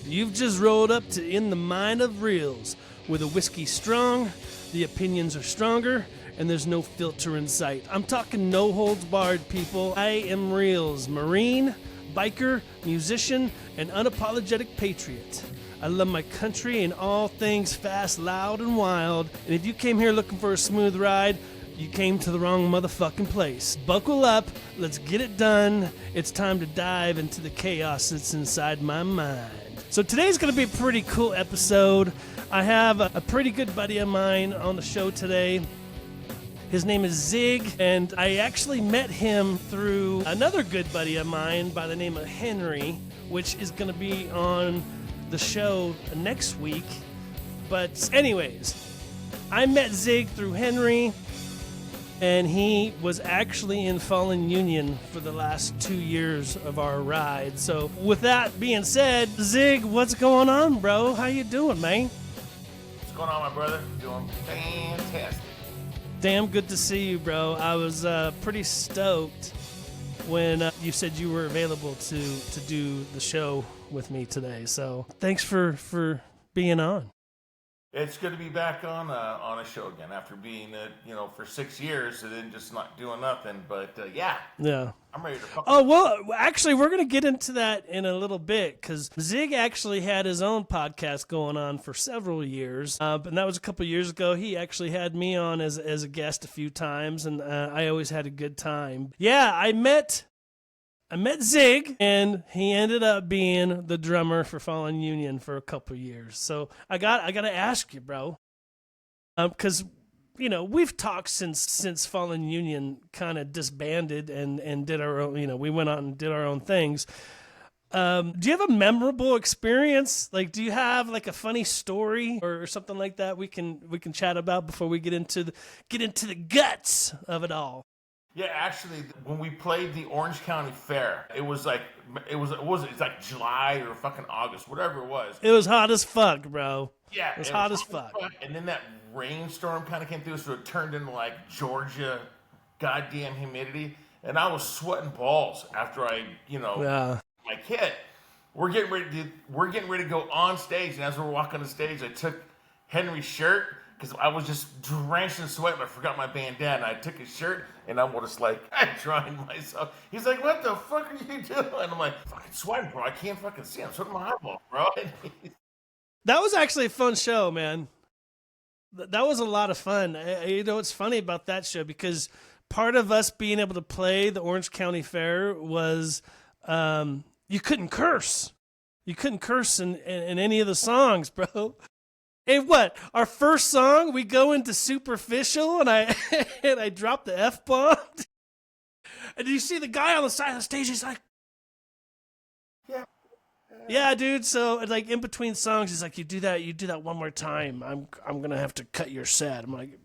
You've just rolled up to In the Mind of Reelz, where the whiskey's strong, the opinions are stronger, and there's no filter in sight. I'm talking no holds barred, people. I am Reelz, Marine, biker, musician, and unapologetic patriot. I love my country and all things fast, loud, and wild. And if you came here looking for a smooth ride, you came to the wrong motherfucking place. Buckle up, let's get it done. It's time to dive into the chaos that's inside my mind. So today's going to be a pretty cool episode. I have a pretty good buddy of mine on the show today. His name is Zig, and I actually met him through another good buddy of mine by the name of Henry, which is going to be on the show next week. But anyways, I met Zig through Henry, and he was actually in Fallen Union for the last 2 years of our ride. So with that being said, Zig, what's going on, bro? How you doing, man? What's going on, my brother? Doing fantastic. Damn good to see you, bro. I was pretty stoked when you said you were available to do the show with me today. So thanks for being on. It's good to be back on a show again after being for 6 years and then just not doing nothing. But yeah, I'm ready to. Oh well, actually, we're gonna get into that in a little bit because Zig actually had his own podcast going on for several years, but that was a couple years ago. He actually had me on as a guest a few times, and I always had a good time. Yeah, I met Zig, and he ended up being the drummer for Fallen Union for a couple years. So I got to ask you, bro, because we've talked since Fallen Union kind of disbanded and did our own. We went out and did our own things. Do you have a memorable experience? Like, do you have like a funny story or something like that we can chat about before we get into the guts of it all? Yeah, actually, when we played the Orange County Fair, it's like July or fucking August, whatever it was. It was hot as fuck, bro. Yeah, it was hot as fuck. And then that rainstorm kind of came through, so it turned into like Georgia goddamn humidity, and I was sweating balls after I, my kid. We're getting ready to go on stage, and as we're walking on the stage, I took Henry's shirt. Because I was just drenched in sweat, but I forgot my bandana. I took his shirt, and I'm just like, I'm drying myself. He's like, what the fuck are you doing? And I'm like, fucking sweating, bro. I can't fucking see. I'm sweating my eyeball, bro. That was actually a fun show, man. That was a lot of fun. What's funny about that show, because part of us being able to play the Orange County Fair was you couldn't curse. You couldn't curse in any of the songs, bro. And what? Our first song, we go into Superficial, and I drop the F-bomb. And you see the guy on the side of the stage, he's like, yeah, dude. So like in between songs, he's like, you do that one more time, I'm gonna have to cut your set. I'm like,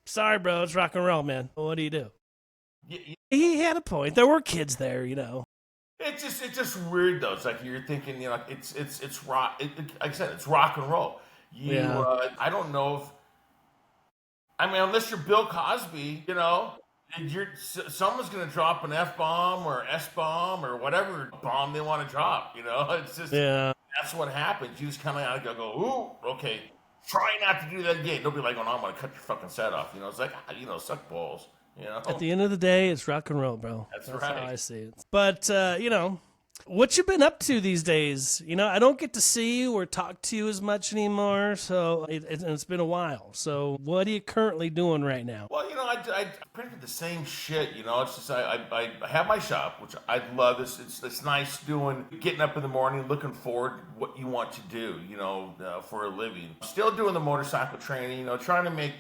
sorry, bro, it's rock and roll, man. What do you do? He had a point. There were kids there, It's just weird though. It's like you're thinking, it's rock. Like I said, it's rock and roll. I don't know unless you're Bill Cosby, someone's going to drop an F-bomb or S-bomb or whatever bomb they want to drop, It's just, that's what happens. You just kind of got to go, ooh, okay, try not to do that again. Don't be like, I'm going to cut your fucking set off. It's like, suck balls, At the end of the day, it's rock and roll, bro. That's right. How I see it. But, what you been up to these days? I don't get to see you or talk to you as much anymore, so it's been a while. So what are you currently doing right now? Well, I pretty much the same shit, It's just I have my shop, which I love. It's nice getting up in the morning, looking forward to what you want to do, for a living. Still doing the motorcycle training, trying to make,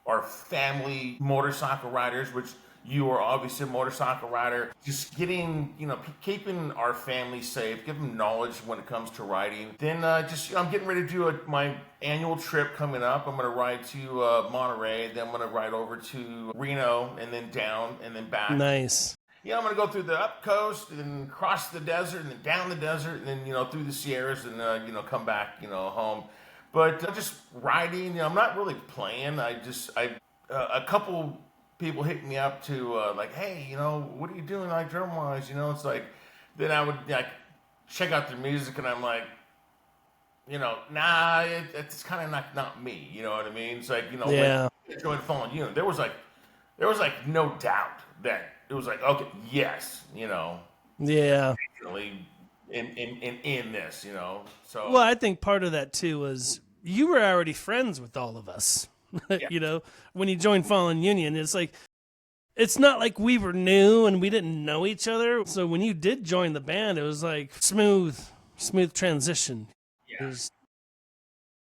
our family motorcycle riders, which you are obviously a motorcycle rider. Just getting, keeping our family safe, give them knowledge when it comes to riding. Then I'm getting ready to do my annual trip coming up. I'm going to ride to Monterey. Then I'm going to ride over to Reno and then down and then back. Nice. I'm going to go through the up coast and then cross the desert and then down the desert and then, through the Sierras and, come back, home. But just riding, I'm not really playing. A couple people hit me up to like, hey, what are you doing like drum wise? It's like, then I would like check out their music, and I'm like, nah, it's kind of not me. You know what I mean? It's like, when Yeah. I joined Fallen Union, there was like no doubt that it was like, okay, yes, Yeah. definitely in this, Well, so I think part of that too was you were already friends with all of us. yeah, When you joined Fallen Union, it's not like we were new and we didn't know each other. So when you did join the band, it was like smooth transition. It yeah. was,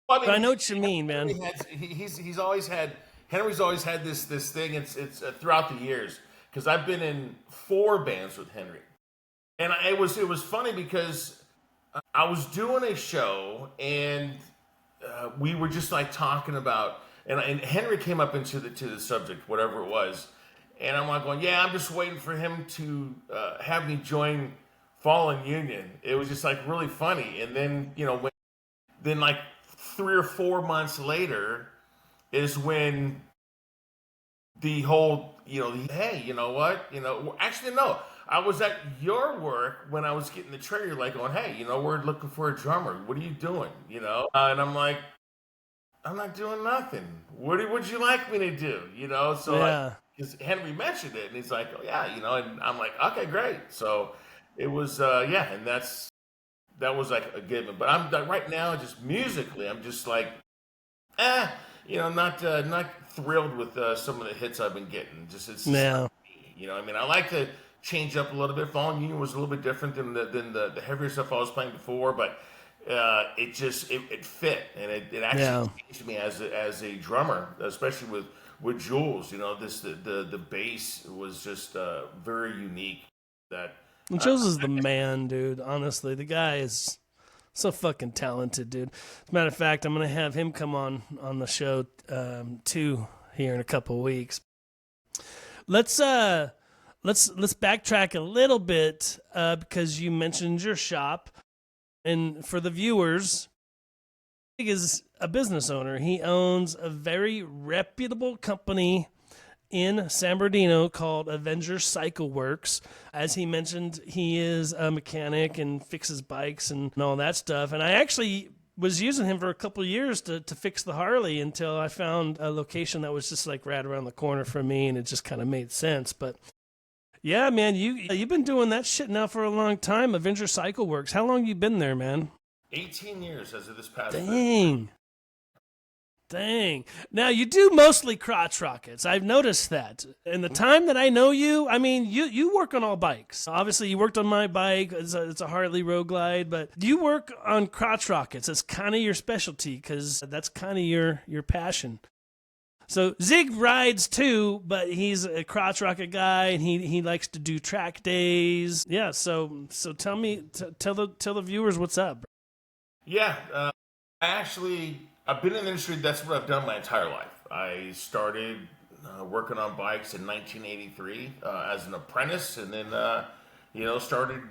Well, I but I mean, know what you mean, man. Henry's always had this thing. It's throughout the years because I've been in 4 bands with Henry, and it was funny because I was doing a show and we were just like talking about, and Henry came up into the subject, whatever it was, and I'm like going, yeah, I'm just waiting for him to have me join Fallen Union. It was just like really funny, and then then like 3 or 4 months later is when the whole, hey, you know what? Actually, no. I was at your work when I was getting the trailer, like going, hey, we're looking for a drummer. What are you doing? And I'm like, I'm not doing nothing. Would you like me to do? So Yeah. because Henry mentioned it, and he's like, oh yeah, and I'm like, okay, great. So it was, yeah, and that was like a given. But I'm like, right now, just musically, I'm just like, eh, not thrilled with some of the hits I've been getting. It's just not Yeah. me. I mean, I like to change up a little bit. Fallen Union was a little bit different than the heavier stuff I was playing before, but it fit, and it actually Yeah. changed me as a drummer, especially with Jules. The bass was just very unique. That And uh, Jules is the man, dude. Honestly, the guy is so fucking talented, dude. As a matter of fact, I'm gonna have him come on the show too here in a couple weeks. Let's let's backtrack a little bit because you mentioned your shop, and for the viewers, he is a business owner. He owns a very reputable company in San Bernardino called Avenger Cycleworks. As he mentioned, he is a mechanic and fixes bikes and all that stuff. And I actually was using him for a couple of years to fix the Harley until I found a location that was just like right around the corner from me, and it just kind of made sense. But yeah, man, you've been doing that shit now for a long time. Avenger Cycleworks. How long you been there, man? 18 years as of this past February. Dang. Dang. Now, you do mostly crotch rockets. I've noticed that. In the time that I know you, I mean, you work on all bikes. Obviously, you worked on my bike. It's a Harley Road Glide, but you work on crotch rockets. It's kind of your specialty because that's kind of your passion. So Zig rides too, but he's a crotch rocket guy, and he likes to do track days. Yeah, so tell me, tell the viewers what's up. Yeah, I've been in the industry. That's what I've done my entire life. I started working on bikes in 1983 as an apprentice, and then started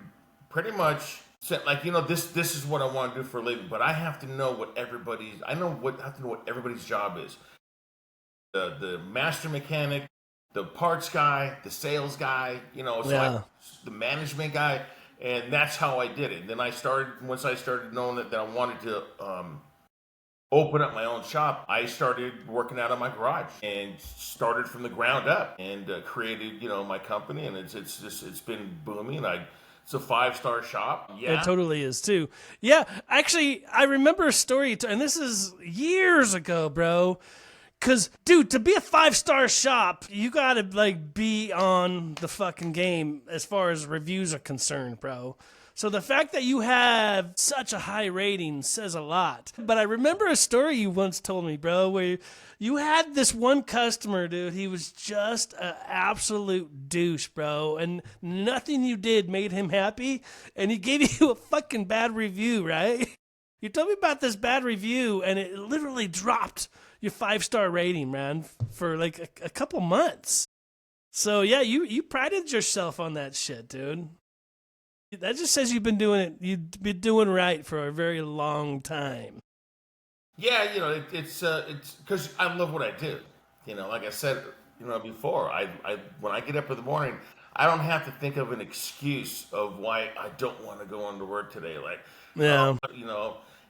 pretty much like this is what I want to do for a living. But I have to know what have to know what everybody's job is. The master mechanic, the parts guy, the sales guy, Yeah. the management guy, and that's how I did it. And then once I started knowing that I wanted to open up my own shop, I started working out of my garage and started from the ground up and created, my company, and it's been booming. It's a 5-star shop. Yeah, It totally is too. Yeah, actually, I remember a story, and this is years ago, bro. Cause, dude, to be a 5-star shop, you gotta like be on the fucking game as far as reviews are concerned, bro. So the fact that you have such a high rating says a lot. But I remember a story you once told me, bro, where you had this one customer, dude. He was just an absolute douche, bro. And nothing you did made him happy. And he gave you a fucking bad review, right? You told me about this bad review, and it literally dropped your 5-star rating, man, for like a couple months. So yeah, you prided yourself on that shit, dude. That just says you've been doing right for a very long time. yeah, it's because I love what I do. Like I said, before, I when I get up in the morning, I don't have to think of an excuse of why I don't want to go into work today. Like, Yeah.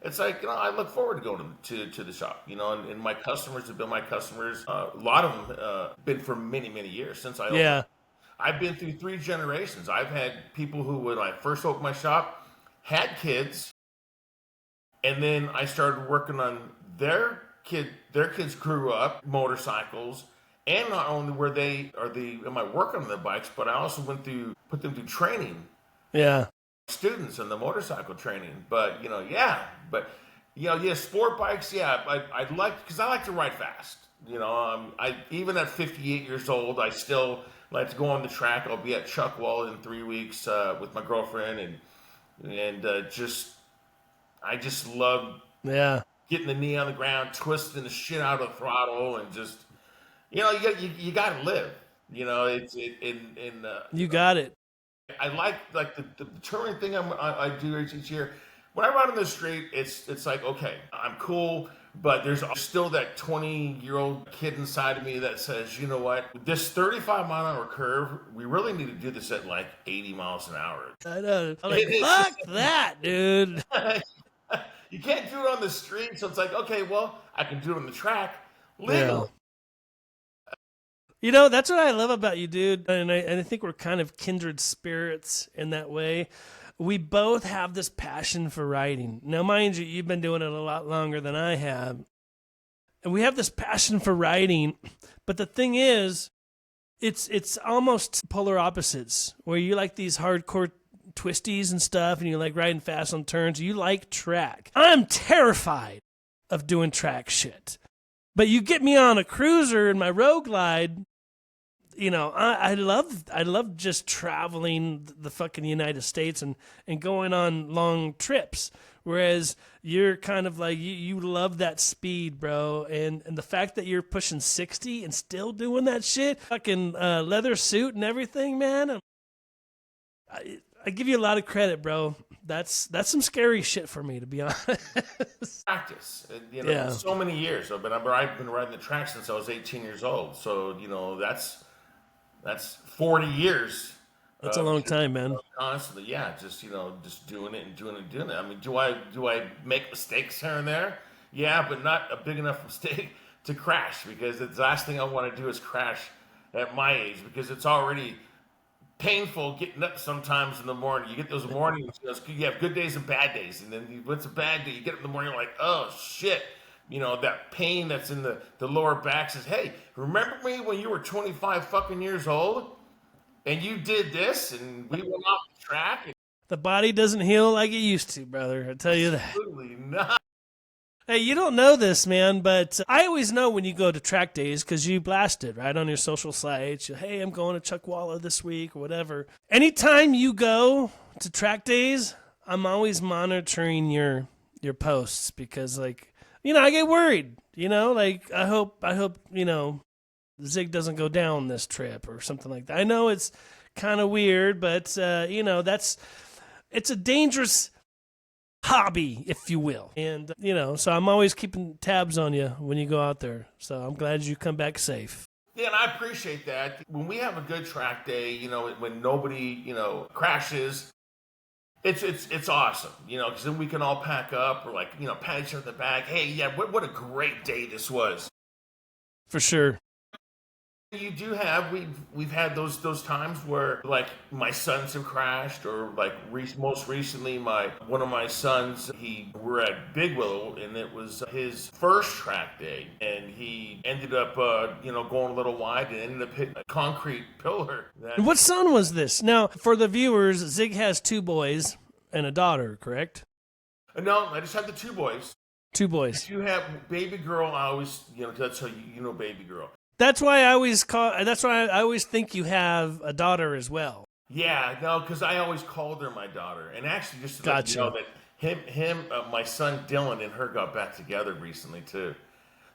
it's like, I look forward to going to the shop, and my customers have been my customers. A lot of them been for many, many years since I opened. Yeah. I've been through 3 generations. I've had people who, when I first opened my shop, had kids, and then I started working on their kids grew up motorcycles, and not only am I working on their bikes, but I also put them through training, Yeah. students in the motorcycle training. But sport bikes, I'd like, because I like to ride fast. I even at 58 years old, I still like to go on the track. I'll be at Chuckwall in 3 weeks with my girlfriend, and I just love getting the knee on the ground, twisting the shit out of the throttle, and just you got to live. You got it. I like the determining thing I do each year. When I ride on the street, it's like, okay, I'm cool, but there's still that 20-year-old kid inside of me that says, you know what, this 35-mile-an-hour curve, we really need to do this at like 80 miles an hour. I know. I'm like, fuck that, dude. You can't do it on the street, so it's like, okay, well, I can do it on the track legally. Yeah. That's what I love about you, dude. And I think we're kind of kindred spirits in that way. We both have this passion for riding. Now, mind you, you've been doing it a lot longer than I have. And we have this passion for riding. But the thing is, it's almost polar opposites, where you like these hardcore twisties and stuff, and you like riding fast on turns. You like track. I'm terrified of doing track shit. But you get me on a cruiser in my road glide, I love just traveling the fucking United States and going on long trips. Whereas you're kind of like, you love that speed, bro. And the fact that you're pushing 60 and still doing that shit, fucking leather suit and everything, man. I give you a lot of credit, bro. That's some scary shit for me, to be honest. Practice, so many years. I've been riding the track since I was 18 years old. So that's 40 years. That's a long time, man. Constantly, just doing it and doing it and doing it. I mean, do I make mistakes here and there? Yeah, but not a big enough mistake to crash, because the last thing I want to do is crash at my age, because it's already painful getting up sometimes in the morning. You get those mornings, you have good days and bad days, and then what's a bad day? You get up in the morning, you're like, oh shit. That pain that's in the lower back says, hey, remember me when you were 25 fucking years old and you did this and we went off the track? The body doesn't heal like it used to, brother. I tell you that. Absolutely not. Hey, you don't know this, man, but I always know when you go to track days because you blast it, right, on your social sites. Hey, I'm going to Chuckwalla this week or whatever. Anytime you go to track days, I'm always monitoring your posts because, like, I get worried, I hope, Zig doesn't go down this trip or something like that. I know it's kind of weird, but, it's a dangerous hobby, if you will. And, so I'm always keeping tabs on you when you go out there. So I'm glad you come back safe. Yeah, and I appreciate that. When we have a good track day, when nobody, crashes, it's awesome, because then we can all pack up or pat each other on the back. Hey, yeah, what a great day this was. For sure. You do have we've had those times where my sons have crashed, or most recently one of my sons, we're at Big Willow, and it was his first track day, and he ended up going a little wide and ended up hitting a concrete pillar. What son was this? Now, for the viewers, Zig has 2 boys and a daughter, correct? No, I just have the 2 boys. 2 boys. If you have baby girl, I always that's how you know baby girl. That's why I always think you have a daughter as well. Yeah, no, because I always called her my daughter. And actually, just to let you know that my son Dylan and her got back together recently too.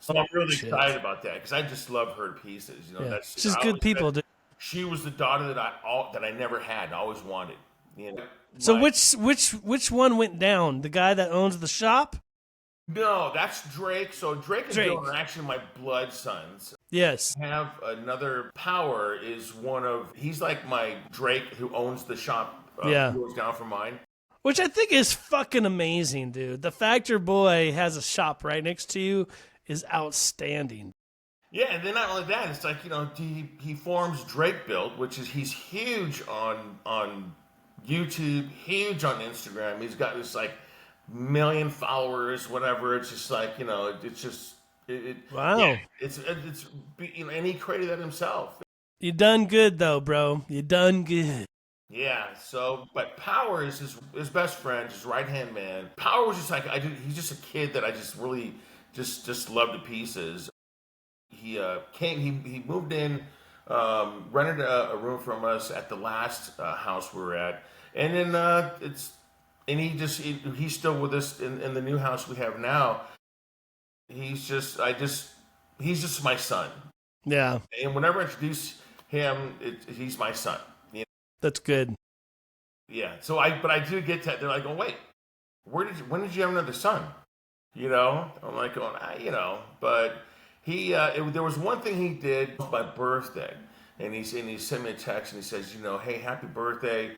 So I'm really excited about that, because I just love her to pieces. She's good people. She was the daughter that I never had and always wanted. So which one went down? The guy that owns the shop? No, that's Drake. So Drake and Drake. Dylan are actually my blood sons. Yes. I have another Power is he's like my Drake who owns the shop Yeah. who goes down from mine. Which I think is fucking amazing, dude. The fact your boy has a shop right next to you is outstanding. Yeah, and then not only that, it's like, he forms Drake Build, which is he's huge on YouTube, huge on Instagram. He's got this like million followers, whatever. It's just like, it's just Wow. Yeah, it's and he created that himself. You done good though, bro. You done good. Yeah, but Power is his best friend, his right-hand man. Power was just like, he's just a kid that I just really just loved to pieces. He he moved in, rented a room from us at the last house we were at. And then he's still with us in the new house we have now. He's just my son. Yeah. And whenever I introduce him, he's my son. That's good. Yeah. So I do get that. They're like, oh wait, when did you have another son? I'm like going, but there was one thing he did for my birthday, and he sent me a text and he says, hey, happy birthday.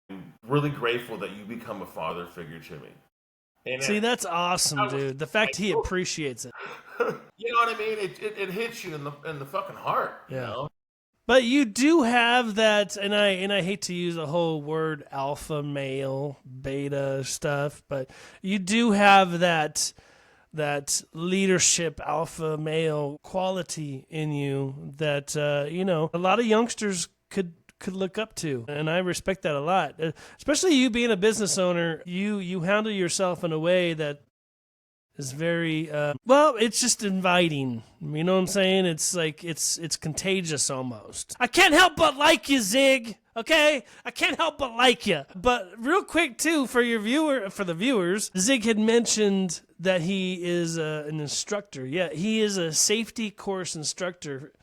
I'm really grateful that you become a father figure to me. And see, that's awesome, dude. The fact he appreciates it. You know what I mean? It hits you in the fucking heart. Yeah. But you do have that, and I hate to use the whole word alpha male, beta stuff, but you do have that leadership alpha male quality in you that a lot of youngsters could look up to, and I respect that a lot. Especially you being a business owner, you handle yourself in a way that is very it's just inviting. You know what I'm saying? It's like it's contagious almost. I can't help but like you, Zig. Okay, I can't help but like you. But real quick too, for the viewers, Zig had mentioned that he is an instructor. Yeah, he is a safety course instructor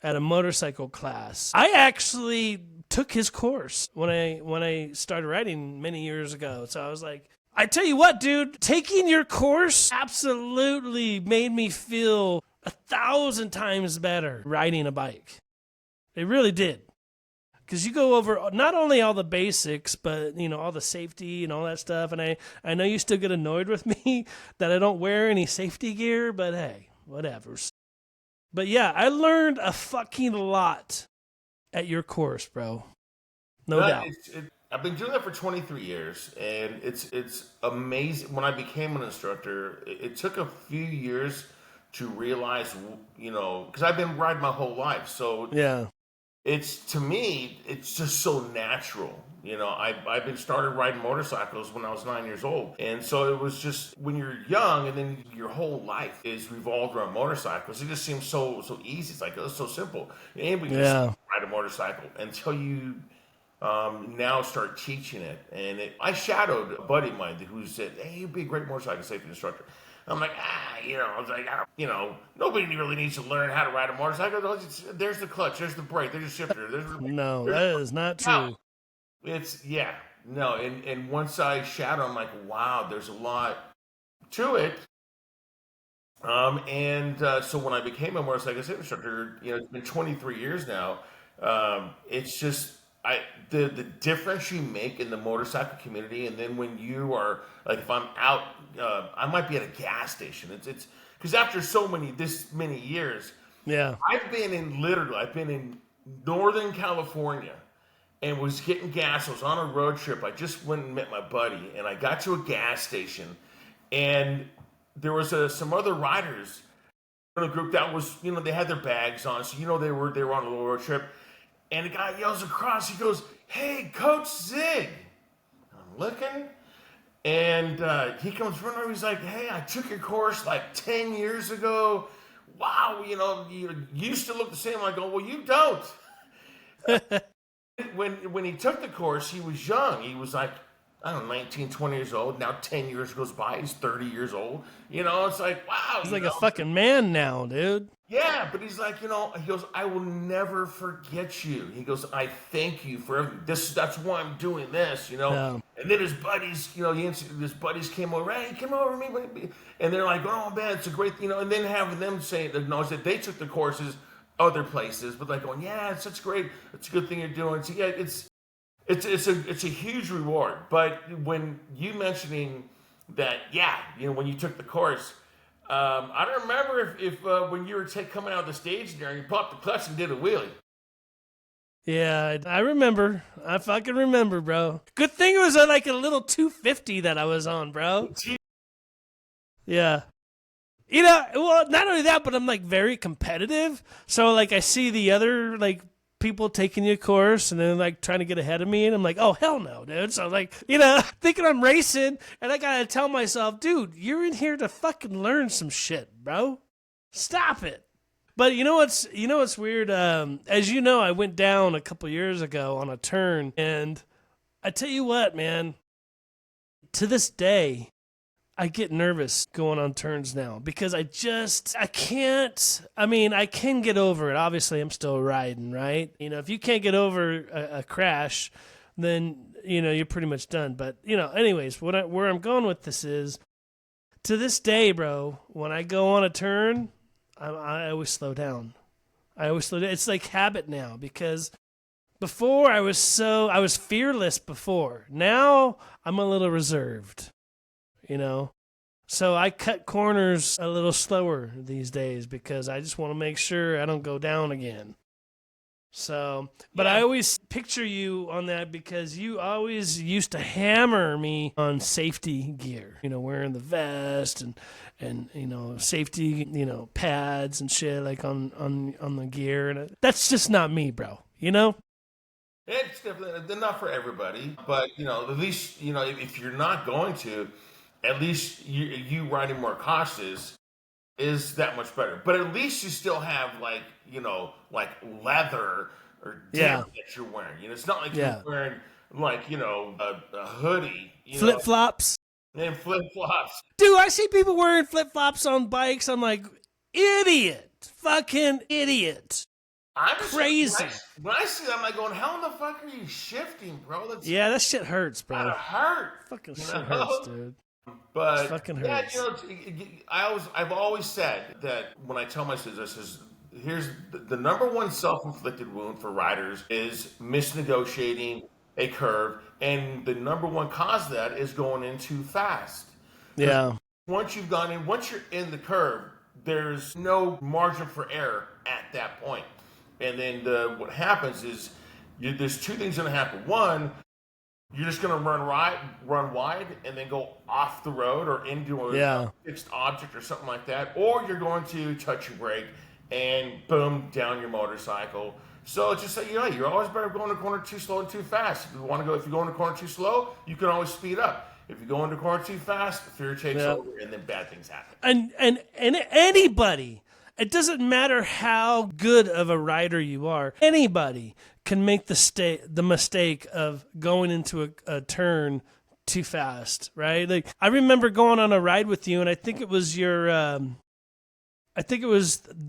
at a motorcycle class. I actually took his course when I started riding many years ago. So I was like, I tell you what, dude, taking your course absolutely made me feel 1,000 times better riding a bike. It really did. Because you go over not only all the basics, but, all the safety and all that stuff. And I know you still get annoyed with me that I don't wear any safety gear, but hey, whatever. But yeah, I learned a fucking lot at your course, bro. No doubt. I've been doing that for 23 years, and it's amazing. When I became an instructor, it took a few years to realize, because I've been riding my whole life. So yeah, to me, it's just so natural. I've been started riding motorcycles when I was 9 years old. And so it was just, when you're young and then your whole life is revolved around motorcycles, it just seems so easy. It's like, it's so simple. Anybody can just ride a motorcycle until you now start teaching it. And I shadowed a buddy of mine who said, hey, you'd be a great motorcycle safety instructor. I'm like, I was like, nobody really needs to learn how to ride a motorcycle. There's the clutch, there's the brake, there's the shifter. No, that is not true. And once I shadow, I'm like, wow, there's a lot to it. So when I became a motorcycle safety instructor, it's been 23 years now. It's just, the difference you make in the motorcycle community, and then when you are like, if I'm out, I might be at a gas station. It's because after this many years, I've been in Northern California and was getting gas. I was on a road trip. I just went and met my buddy, and I got to a gas station, and there was some other riders in a group that was, they had their bags on, so they were on a little road trip. And the guy yells across, he goes, hey, Coach Zig. I'm looking, and he comes running over, he's like, hey, I took your course like 10 years ago. Wow, you used to look the same. I go, well, you don't. When he took the course, he was young. He was like, I don't know, 19, 20 years old. Now 10 years goes by, he's 30 years old. It's like, wow. He's like a fucking man now, dude. Yeah, but he's like, he goes, I will never forget you. He goes, I thank you for everything. That's why I'm doing this. Yeah. And then his buddies, his buddies came over, hey, come over to me. And they're like, oh man, it's a great. And then having them say, acknowledge that they took the courses other places, but like going, yeah, it's a good thing you're doing. So yeah, it's a huge reward. But when you mentioning that, yeah, when you took the course, I don't remember if when you were coming out of the stage there and you popped the clutch and did a wheelie. Yeah, I remember. I fucking remember, bro. Good thing it was like a little 250 that I was on, bro. Yeah. Well, not only that, but I'm like very competitive. So like I see the other like people taking the course and then like trying to get ahead of me, and I'm like, oh hell no, dude. So like, thinking I'm racing, and I gotta tell myself, dude, you're in here to fucking learn some shit, bro. Stop it. But you know what's weird? As you know, I went down a couple years ago on a turn, and I tell you what, man. To this day, I get nervous going on turns now because I can't. I mean, I can get over it. Obviously, I'm still riding, right? If you can't get over a crash, then, you're pretty much done. But, anyways, where I'm going with this is, to this day, bro, when I go on a turn, I always slow down. It's like habit now because before I was fearless before. Now I'm a little reserved. So I cut corners a little slower these days because I just want to make sure I don't go down again. So, but yeah. I always picture you on that because you always used to hammer me on safety gear, wearing the vest and safety, pads and shit like on the gear. And that's just not me, bro, It's definitely not for everybody, but at least if you're not going to, at least you riding more cautious is that much better. But at least you still have like leather or that you're wearing. It's not like you're wearing like a hoodie, flip flops and flip flops. Dude, I see people wearing flip flops on bikes. I'm like, idiot, fucking idiot. I'm crazy. When I see that, I'm like going, how in the fuck are you shifting, bro? That shit hurts, bro. That hurt. Fucking shit hurts, dude. But it fucking hurts. I've always said that when I tell my students, here's the number one self-inflicted wound for riders is misnegotiating a curve, and the number one cause of that is going in too fast. Yeah. Once you're in the curve, there's no margin for error at that point. And then what happens is there's two things going to happen. One, you're just going to run wide, and then go off the road or into a fixed object or something like that. Or you're going to touch your brake and boom, down your motorcycle. So it's just like, you're always better going to corner too slow and too fast. If you go into corner too slow, you can always speed up. If you go into corner too fast, fear takes over, and then bad things happen. And anybody, it doesn't matter how good of a rider you are, anybody can make the mistake of going into a turn too fast, right? Like I remember going on a ride with you, and I think it was the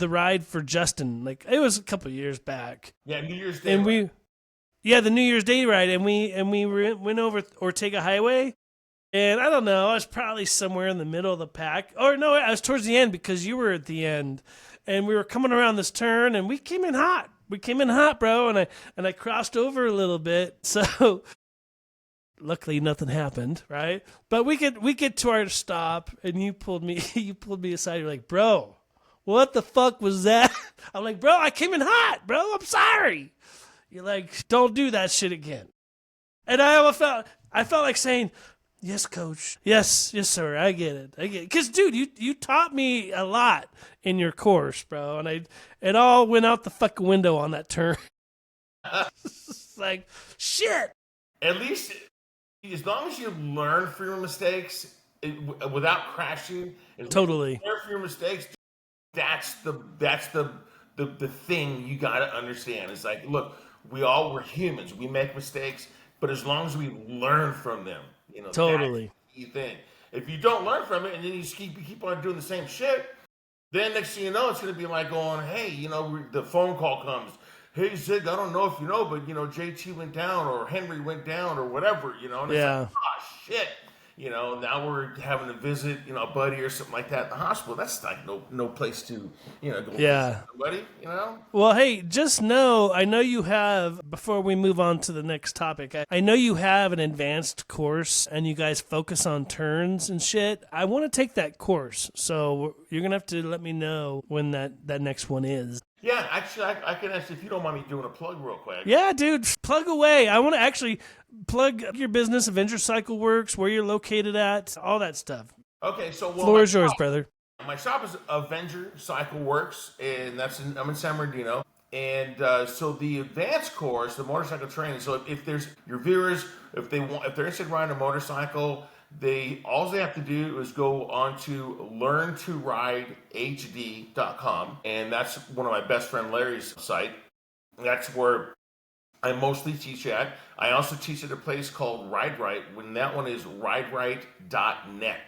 ride for Justin. Like it was a couple of years back. Yeah, New Year's Day. And the New Year's Day ride, and we went over Ortega Highway. And I don't know, I was probably somewhere in the middle of the pack. Or no, I was towards the end because you were at the end. And we were coming around this turn, and we came in hot. We came in hot, bro, and I crossed over a little bit. So luckily nothing happened, right? But we get to our stop, and you pulled me aside. You're like, bro, what the fuck was that? I'm like, bro, I came in hot, bro. I'm sorry. You're like, don't do that shit again. And I felt like saying, yes, coach. Yes, sir. I get it. Because, dude, you taught me a lot in your course, bro. And it all went out the fucking window on that turn. It's like, shit. At least, as long as you learn from your mistakes without crashing. Totally. Learn from your mistakes. That's the thing you got to understand. It's like, look, we're humans. We make mistakes. But as long as we learn from them. Totally. That's the key thing. If you don't learn from it and then you keep on doing the same shit, Then next thing you know, it's going to be like going, hey, the phone call comes. Hey, Zig, I don't know if you know, but, JT went down or Henry went down or whatever, and it's Yeah. like, oh, shit. Now we're having to visit, a buddy or something like that in the hospital. That's like no place to, go visit somebody. Well, hey, just know, I know you have, before we move on to the next topic, I know you have an advanced course and you guys focus on turns and shit. I want to take that course. So you're going to have to let me know when that next one is. Yeah, actually, I can ask if you don't mind me doing a plug real quick. Yeah, dude, plug away. I want to actually plug your business, Avenger Cycleworks, where you're located at, all that stuff. Okay, so floor is yours, brother. My shop is Avenger Cycleworks, and I'm in San Bernardino. And so the advanced course, the motorcycle training. So if there's your viewers, if they're interested in riding a motorcycle, all they have to do is go on to learntoridehd.com, and that's one of my best friend Larry's site. That's where I mostly teach at. I also teach at a place called Ride Right, when that one is rideright.net.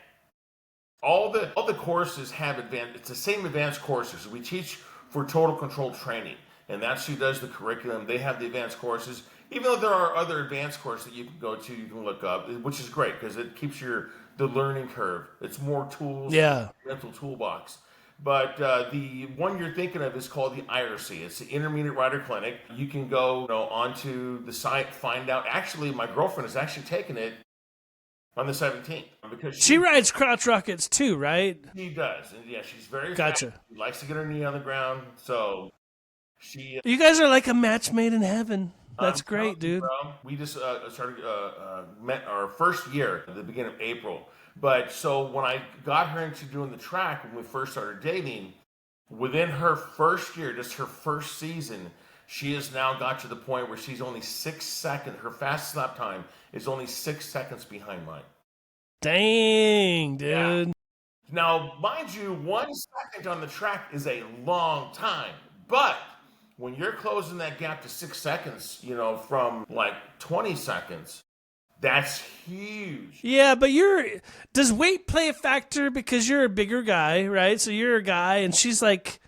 All the courses have it's the same advanced courses. We teach for total control training, and that's who does the curriculum. They have the advanced courses. Even though there are other advanced courses that you can go to, you can look up, which is great because it keeps the learning curve. It's more tools, mental toolbox. But the one you're thinking of is called the IRC. It's the Intermediate Rider Clinic. You can go onto the site, find out. Actually, my girlfriend is actually taking it on the 17th because she rides crotch rockets too, right? She does, and yeah, she's very gotcha. Fast. She likes to get her knee on the ground, so she. You guys are like a match made in heaven. That's great, dude. Bro. We just met our first year at the beginning of April. But so when I got her into doing the track, when we first started dating, within her first year, just her first season, she has now got to the point where she's only 6 seconds. Her fastest lap time is only 6 seconds behind mine. Dang, dude. Yeah. Now, mind you, 1 second on the track is a long time, but when you're closing that gap to 6 seconds, from like 20 seconds, that's huge. Yeah, but does weight play a factor because you're a bigger guy, right? So you're a guy and she's like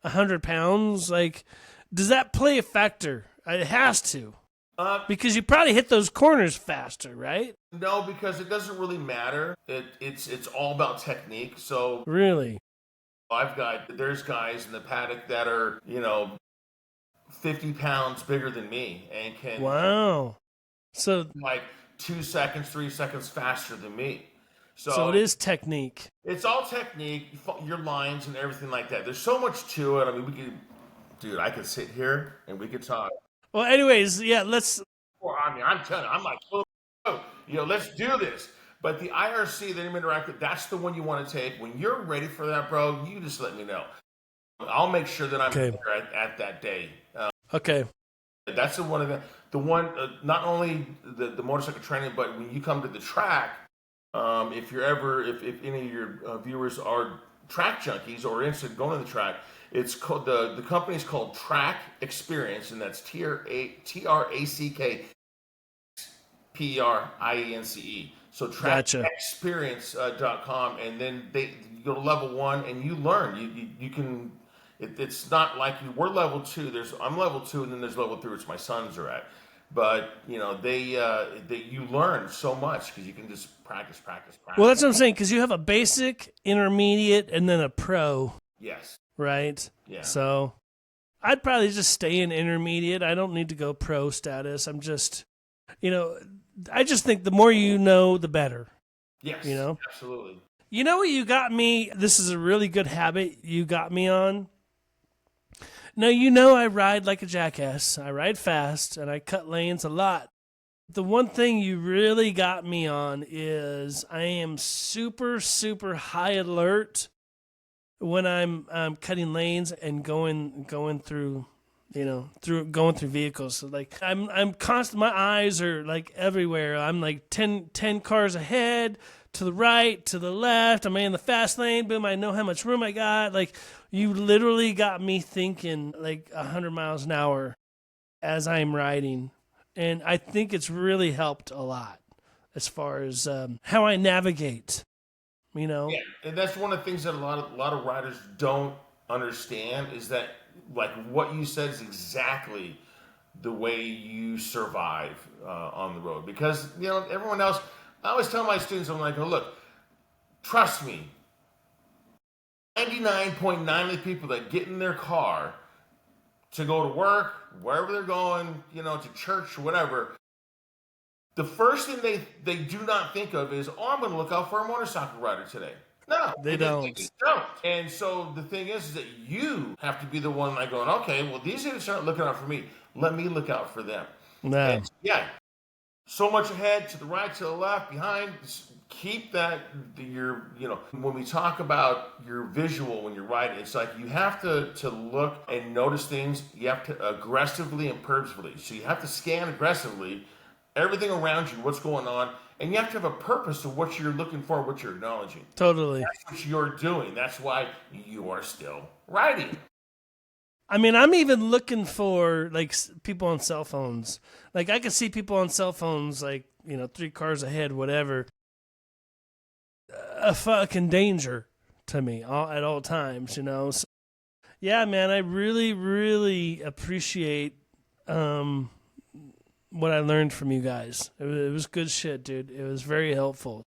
100 pounds. Like, does that play a factor? It has to. Because you probably hit those corners faster, right? No, because it doesn't really matter. It's all about technique. So really? There's guys in the paddock that are, 50 pounds bigger than me and can. Wow. So like 2 seconds, 3 seconds faster than me. So it is technique. It's all technique, your lines and everything like that. There's so much to it. I mean, I could sit here and we could talk. Well, anyways, yeah, let's. Well, I mean, I'm telling you, I'm like, let's do this. But the IRC, the Interactive, that's the one you want to take. When you're ready for that, bro, you just let me know. I'll make sure that I'm there at that day. Okay. That's the one not only the motorcycle training, but when you come to the track, if any of your viewers are track junkies or interested in going to the track, it's called the company's called Track Experience, and that's TRACK PERIENCE. So trackexperience.com, and then you go to level 1 and you learn. You can. It's not like we're level 2. I'm level 2, and then there's level 3, which my sons are at. But you learn so much because you can just practice. Well, that's what I'm saying, because you have a basic, intermediate, and then a pro. Yes. Right. Yeah. So I'd probably just stay in intermediate. I don't need to go pro status. I'm just, I just think the more you know, the better. Yes. Absolutely. You know what you got me? This is a really good habit you got me on. Now, I ride like a jackass. I ride fast, and I cut lanes a lot. The one thing you really got me on is I am super, super high alert when I'm cutting lanes and going through, going through vehicles. So like I'm constant. My eyes are like everywhere. I'm like 10 cars ahead, to the right, to the left. Am I in the fast lane? Boom, I know how much room I got. Like, you literally got me thinking like 100 miles an hour as I'm riding. And I think it's really helped a lot as far as how I navigate. you know? Yeah, and that's one of the things that a lot of riders don't understand is that like what you said is exactly the way you survive on the road because everyone else. I always tell my students, I'm like, oh, look, trust me, 99.9 of the people that get in their car to go to work, wherever they're going, to church or whatever, the first thing they do not think of is, oh, I'm going to look out for a motorcycle rider today. No, They They don't. just don't. And so the thing is that you have to be the one like going, okay, well, these guys aren't looking out for me. Let me look out for them. Yeah. And yeah, so much ahead, to the right, to the left, behind. Keep that, when we talk about your visual when you're riding, it's like you have to look and notice things. You have to aggressively and purposefully. So you have to scan aggressively everything around you, what's going on, and you have to have a purpose of what you're looking for, what you're acknowledging. Totally. That's what you're doing. That's why you are still riding. I mean, I'm even looking for like people on cell phones. Like I can see people on cell phones, like 3 cars ahead, whatever. A fucking danger to me at all times, So, yeah, man, I really, really appreciate what I learned from you guys. It was good shit, dude. It was very helpful.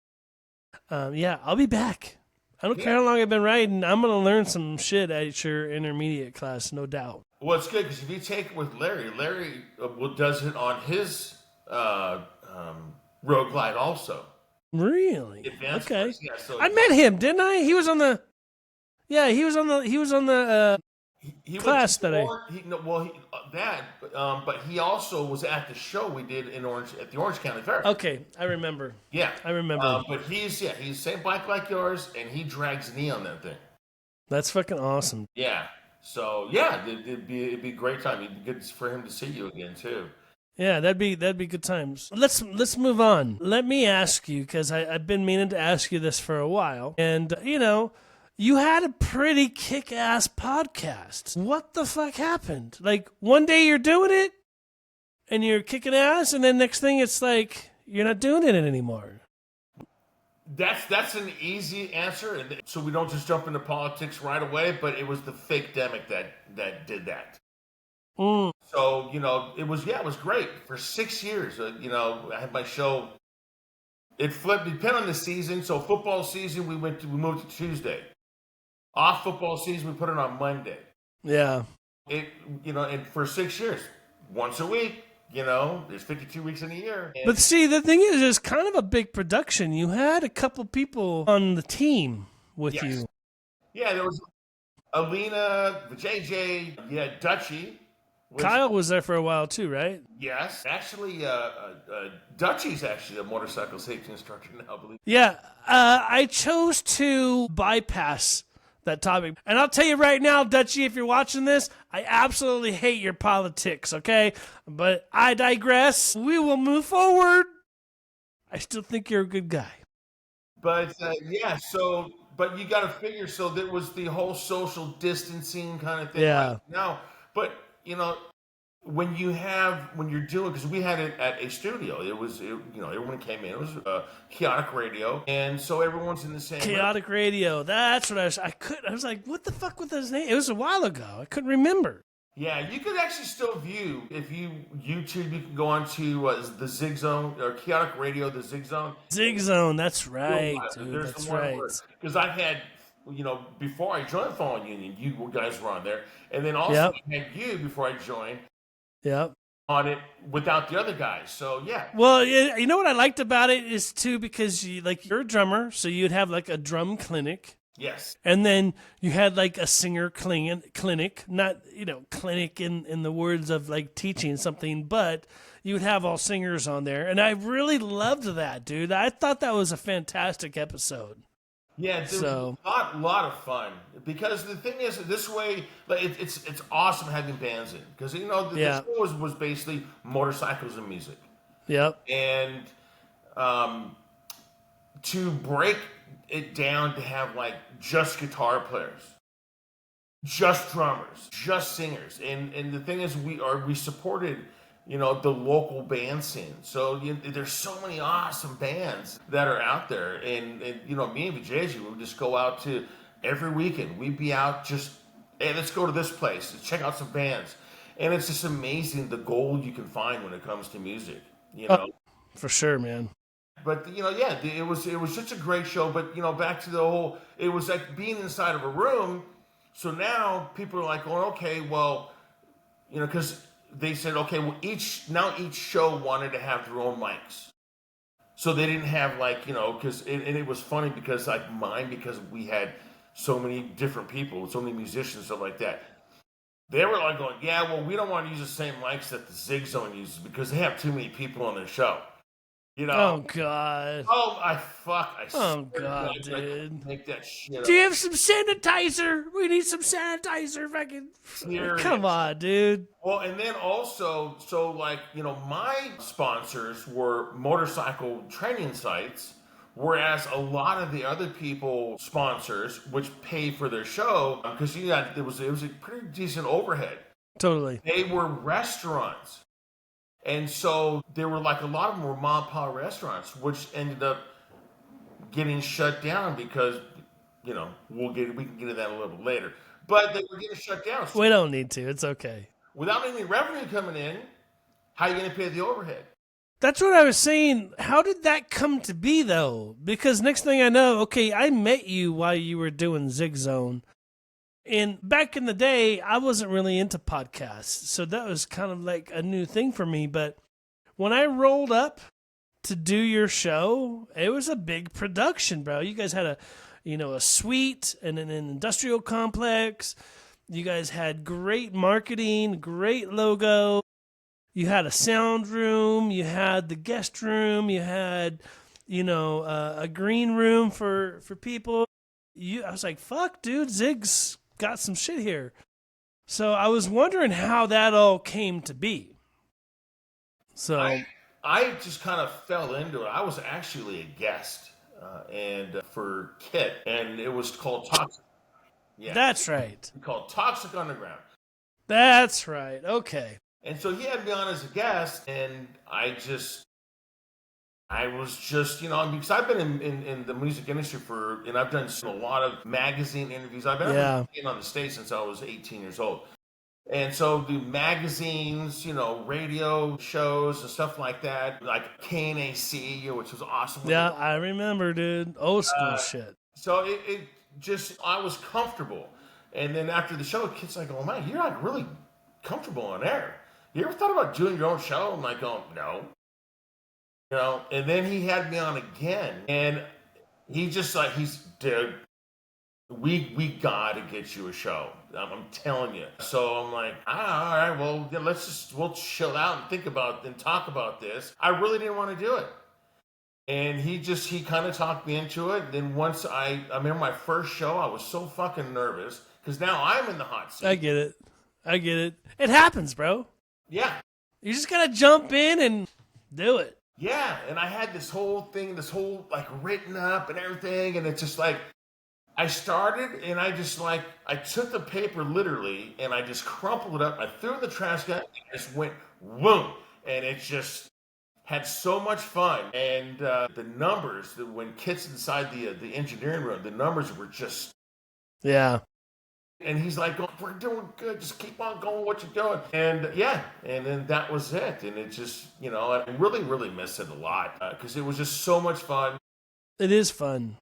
Yeah, I'll be back. I don't care how long I've been riding. I'm going to learn some shit at your intermediate class, no doubt. Well, it's good because if you take it with Larry does it on his road glide also. Really? Advanced okay. course, yeah, so I met him, didn't I? He was on the. Yeah, he was on the he class that I. But he also was at the show we did in at the Orange County Fair. Okay, I remember. Yeah, I remember. But he's the same bike like yours, and he drags knee on that thing. That's fucking awesome. Yeah. So yeah, it'd be a great time. It'd be good for him to see you again too. Yeah, that'd be good times. Let's move on. Let me ask you, because I've been meaning to ask you this for a while, and you had a pretty kick-ass podcast. What the fuck happened? Like one day you're doing it, and you're kicking ass, and then next thing it's like you're not doing it anymore. That's an easy answer, so we don't just jump into politics right away. But it was the fake demic that did that. Mm. So, it was great. For 6 years, I had my show. It flipped, depending on the season. So football season, we moved to Tuesday. Off football season, we put it on Monday. Yeah. And for 6 years, once a week, there's 52 weeks in a year. But see, the thing is, it's kind of a big production. You had a couple people on the team with you. Yeah, there was Alina, the JJ, Dutchie. Kyle was there for a while too, right? Yes. Actually, Dutchie's actually a motorcycle safety instructor now, I believe. Yeah, I chose to bypass that topic. And I'll tell you right now, Dutchie, if you're watching this, I absolutely hate your politics, okay? But I digress. We will move forward. I still think you're a good guy. But, but you got to figure, so there was the whole social distancing kind of thing. Yeah. Now, but when you're doing, because we had it at a studio, everyone came in. It was chaotic radio, and so everyone's in the same chaotic room. Radio. That's what I was like, what the fuck was his name? It was a while ago. I couldn't remember. Yeah, you could actually still view, if you YouTube, you can go on to the Zig Zone, or chaotic radio, the Zig Zone. Zig Zone, that's right, dude. That's right. Because I had, before I joined Fallen Union, you guys were on there. And then also I had you before I joined on it without the other guys. So, yeah. Well, you know what I liked about it is, too, because you're a drummer, so you'd have, like, a drum clinic. Yes. And then you had, like, a singer clinic. Not, clinic in the words of, like, teaching something, but you would have all singers on there. And I really loved that, dude. I thought that was a fantastic episode. Yeah, it was a lot of fun, because the thing is, this way, it's awesome having bands in, because the show was basically motorcycles and music. Yep. And to break it down to have like just guitar players, just drummers, just singers, and the thing is, we supported the local band scene. So there's so many awesome bands that are out there. And me and Vijay, we would just go out to every weekend. We'd be out just, hey, let's go to this place. Let's check out some bands. And it's just amazing the gold you can find when it comes to music, For sure, man. But it was such a great show. But back to the whole, it was like being inside of a room. So now people are like, oh, okay, well, because they said, okay, well, each show wanted to have their own mics. So they didn't have because it was funny because because we had so many different people, so many musicians, stuff like that. They were like going, yeah, well, we don't want to use the same mics that the Zig Zone uses because they have too many people on their show. Oh, God. Oh, God, dude. Make that shit up. Do you have some sanitizer? We need some sanitizer. Fucking. Come on, dude. Well, and then also, my sponsors were motorcycle training sites, whereas a lot of the other people sponsors, which pay for their show, because it was a pretty decent overhead. Totally. They were restaurants. And so there were a lot of them were mom and pop restaurants, which ended up getting shut down because, we can get into that a little bit later. But they were getting shut down. So we don't need to. It's okay. Without any revenue coming in, how are you going to pay the overhead? That's what I was saying. How did that come to be, though? Because next thing I know, okay, I met you while you were doing Zig Zone. And back in the day, I wasn't really into podcasts, so that was kind of like a new thing for me. But when I rolled up to do your show, it was a big production, bro. You guys had a suite and an industrial complex. You guys had great marketing, great logo. You had a sound room. You had the guest room. You had, a green room for people. I was like, fuck, dude, Zig's got some shit here. So I was wondering how that all came to be. So I just kind of fell into it. I was actually a guest for Kit, and it was called Toxic. Yeah, that's right. Called Toxic Underground. That's right. Okay. And so he had me on as a guest, and I was just, because I've been in the music industry and I've done a lot of magazine interviews. I've been on the stage since I was 18 years old. And so the magazines, radio shows and stuff like that, like KNAC, which was awesome. Yeah, I remember, dude. Old school shit. So it just, I was comfortable. And then after the show, Kid's like, oh man, you're really comfortable on air. You ever thought about doing your own show? I'm like, oh, no. And then he had me on again, and he just dude, we gotta get you a show. I'm telling you. So I'm like, all right, well, we'll chill out and talk about this. I really didn't want to do it. And he kind of talked me into it. Then once I remember my first show, I was so fucking nervous because now I'm in the hot seat. I get it. It happens, bro. Yeah. You just gotta jump in and do it. Yeah, and I had this whole written up and everything, and it's just I started and I took the paper literally and I just crumpled it up. I threw it in the trash can and it just went whoom, and it just had so much fun. And the numbers, when Kit's inside the engineering room, the numbers were just And he's like, we're doing good. Just keep on going what you're doing. And and then that was it. And it just, I really, really miss it a lot because it was just so much fun. It is fun.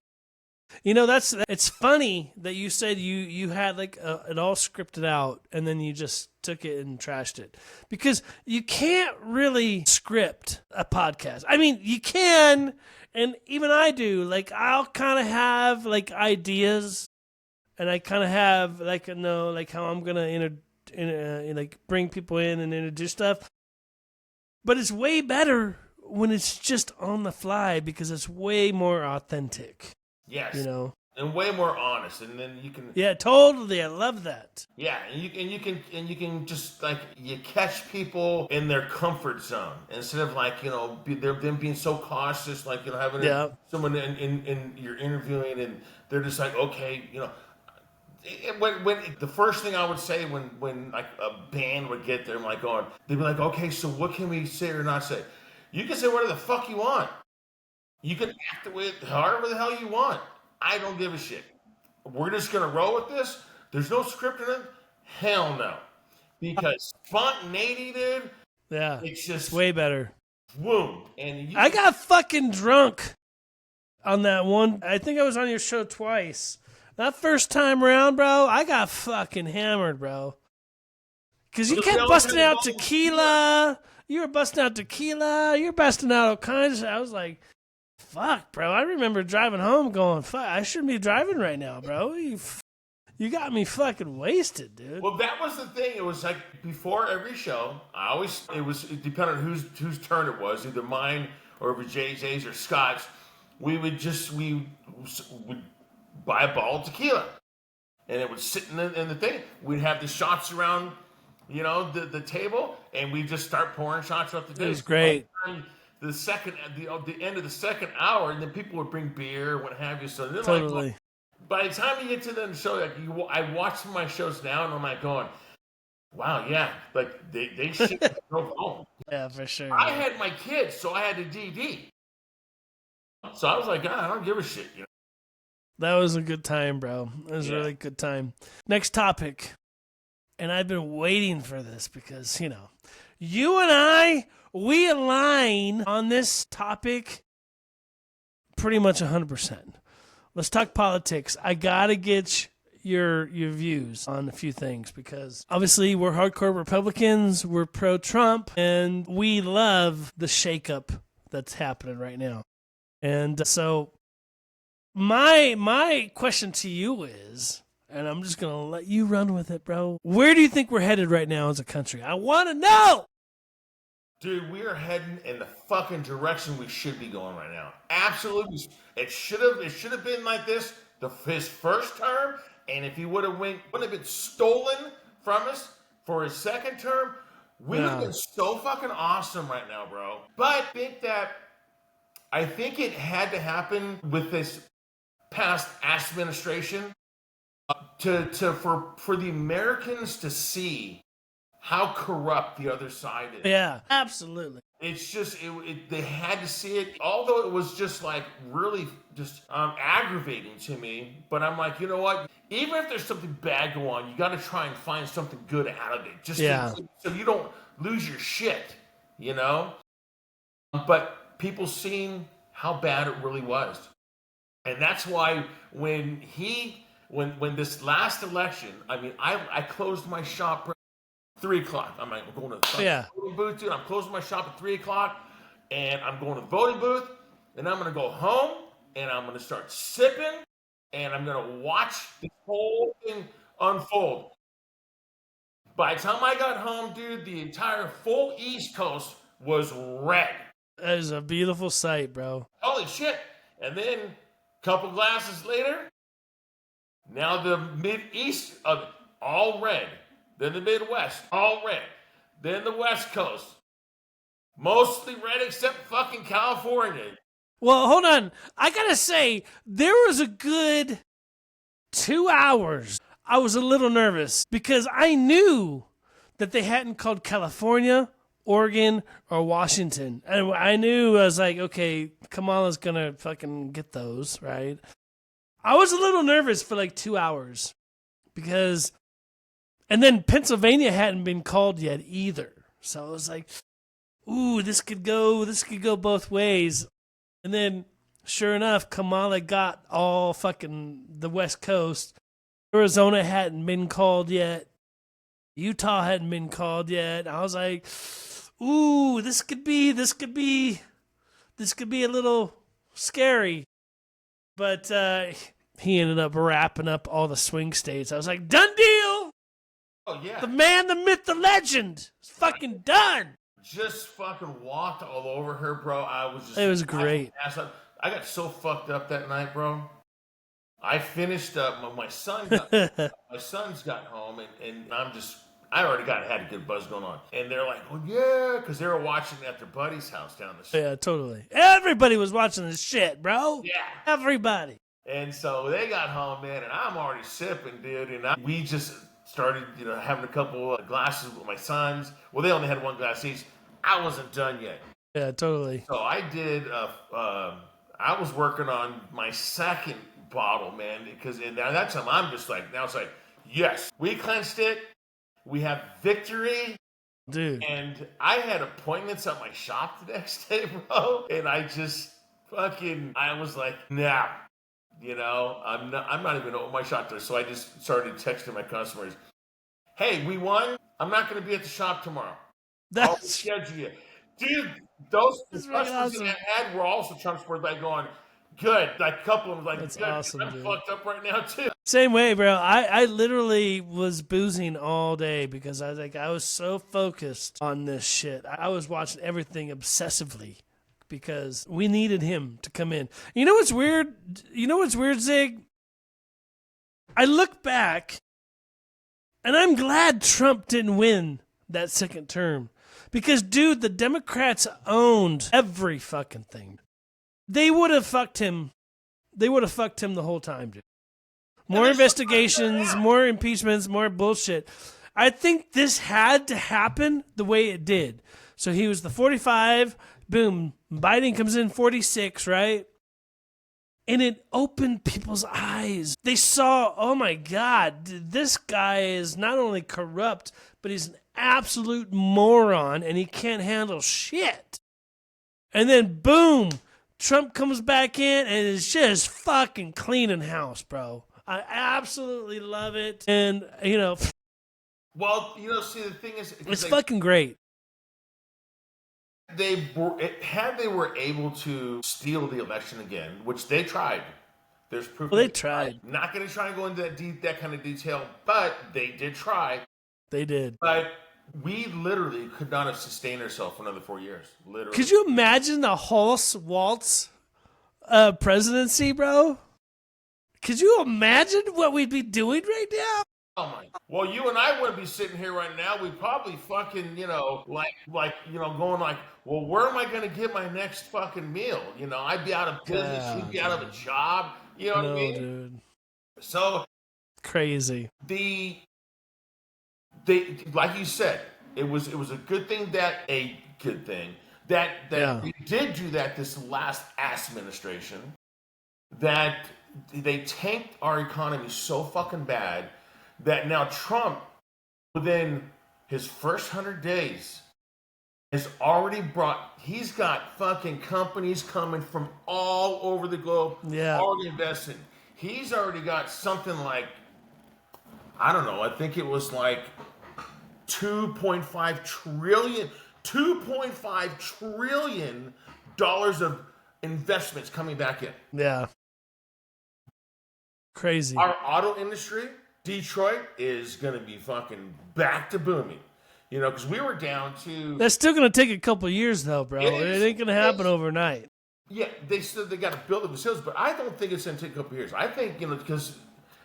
It's funny that you said you had it all scripted out and then you just took it and trashed it, because you can't really script a podcast. I mean, you can, and even I do. I'll kind of have ideas. And I kind of have how I'm gonna bring people in and introduce stuff. But it's way better when it's just on the fly because it's way more authentic. Yes. And way more honest, and then you can. Yeah, totally. I love that. Yeah, and you can just you catch people in their comfort zone instead of them being so cautious, having someone in you're interviewing and they're just okay, When the first thing I would say when like a band would get there, I'm like going, they'd be like, okay, so what can we say or not say? You can say whatever the fuck you want. You can act the way however the hell you want. I don't give a shit. We're just gonna roll with this. There's no script in it. Hell no, because spontaneity, dude. Yeah, It's it's just way better. boom, and I got fucking drunk on that one. I think I was on your show twice. That first time around, bro, I got fucking hammered, bro. Because you kept busting out tequila. You were busting out tequila. You're busting out all kinds of. I was like, fuck, bro. I remember driving home going, fuck, I shouldn't be driving right now, bro. You got me fucking wasted, dude. Well, that was the thing. It was like before every show, it depended on whose turn it was, either mine or if it was JJ's or Scott's. We would buy a bottle of tequila, and it would sit in the thing. We'd have the shots around, the table, and we just start pouring shots throughout the day. It was great. The end of the second hour, and then people would bring beer, what have you. So then, Totally. like, by the time you get to the show, like I watch some of my shows now, and I'm like going, wow, yeah, like they should go home. Yeah, for sure. I had my kids, so I had a DD. So I was like, I don't give a shit. That was a good time, bro. It was a really good time. Next topic. And I've been waiting for this because, you and I, we align on this topic pretty much 100%. Let's talk politics. I got to get your views on a few things because obviously we're hardcore Republicans, we're pro-Trump, and we love the shakeup that's happening right now. And so my question to you is, and I'm just going to let you run with it, bro. Where do you think we're headed right now as a country? I want to know. Dude, we are heading in the fucking direction we should be going right now. Absolutely. It should have been like this his first term, and if he wouldn't have been stolen from us for his second term, we would have been so fucking awesome right now, bro. But I think it had to happen with this past administration for the Americans to see how corrupt the other side is. Yeah, absolutely. It's just they had to see it, although it was just like really just aggravating to me. But I'm like, you know what? Even if there's something bad going on, you got to try and find something good out of it, just so you don't lose your shit, But people seen how bad it really was, and that's why when this last election, I mean, I closed my shop. 3 o'clock. I'm like, I'm going to the voting booth, dude. I'm closing my shop at 3 o'clock, and I'm going to the voting booth, and I'm going to go home, and I'm going to start sipping, and I'm going to watch this whole thing unfold. By the time I got home, dude, the entire full East Coast was red. That is a beautiful sight, bro. Holy shit. And then a couple glasses later, now the Mid-East, all red. Then the Midwest, all red. Then the West Coast, mostly red except fucking California. Well, hold on. I gotta say, there was a good 2 hours. I was a little nervous because I knew that they hadn't called California, Oregon, or Washington. And I was like, okay, Kamala's gonna fucking get those, right? I was a little nervous for like 2 hours because... And then Pennsylvania hadn't been called yet either. So I was like, ooh, this could go both ways. And then sure enough, Kamala got all fucking the West Coast. Arizona hadn't been called yet. Utah hadn't been called yet. I was like, ooh, this could be a little scary. But he ended up wrapping up all the swing states. I was like, done deal. Oh, yeah. The man, the myth, the legend. It's fucking done. Just fucking walked all over her, bro. It was great. I got so fucked up that night, bro. I finished up. My son's got home, and I already had a good buzz going on. And they're like, oh, yeah, because they were watching at their buddy's house down the street. Yeah, totally. Everybody was watching this shit, bro. Yeah. Everybody. And so they got home, man, and I'm already sipping, dude. And we just started, having a couple of glasses with my sons. Well, they only had one glass each. I wasn't done yet. Yeah, totally. So I did. I was working on my second bottle, man, because at that time I'm just like, now it's like, yes, we clinched it. We have victory. Dude. And I had appointments at my shop the next day, bro. And I just I was like, nah, I'm not even at my shop there. So I just started texting my customers, hey, we won. I'm not going to be at the shop tomorrow. I'll schedule you. Dude, those customers awesome. that I had were also Trump supporters, like going, good. Like a couple of them like, That's good. awesome, I'm dude. fucked up right now too. Same way, bro. I literally was boozing all day because I was so focused on this shit. I was watching everything obsessively because we needed him to come in. You know what's weird? Zig? I look back and I'm glad Trump didn't win that second term because, dude, the Democrats owned every fucking thing. They would have fucked him. They would have fucked him the whole time, dude. More investigations, more impeachments, more bullshit. I think this had to happen the way it did. So he was the 45, boom, Biden comes in 46, right? And it opened people's eyes. They saw, oh my God, this guy is not only corrupt, but he's an absolute moron and he can't handle shit. And then boom, Trump comes back in and is just fucking cleaning house, bro. I absolutely love it. And, Well, see, the thing is, it's fucking great. They were able to steal the election again, which they tried. There's proof. Well, they tried. I'm not going to try and go into that kind of detail, but they did try. They did. But we literally could not have sustained ourselves for another 4 years. Literally. Could you imagine the Hulse Waltz presidency, bro? Could you imagine what we'd be doing right now? Oh my! Well, you and I wouldn't be sitting here right now. We'd probably fucking, going like, well, where am I going to get my next fucking meal? I'd be out of business. You'd be out of a job. You know what I mean? Dude. So crazy. They, like you said, it was a good thing that we did do that this last administration, that they tanked our economy so fucking bad that now Trump, within his first 100 days, has already he's got fucking companies coming from all over the globe, already investing. He's already got something like, I don't know, I think it was like $2.5 trillion of investments coming back in. Yeah. Crazy. Our auto industry, Detroit, is going to be fucking back to booming. Because we were down to... That's still going to take a couple of years, though, bro. It ain't going to happen overnight. Yeah, they got to build the facilities, but I don't think it's going to take a couple of years. I think, because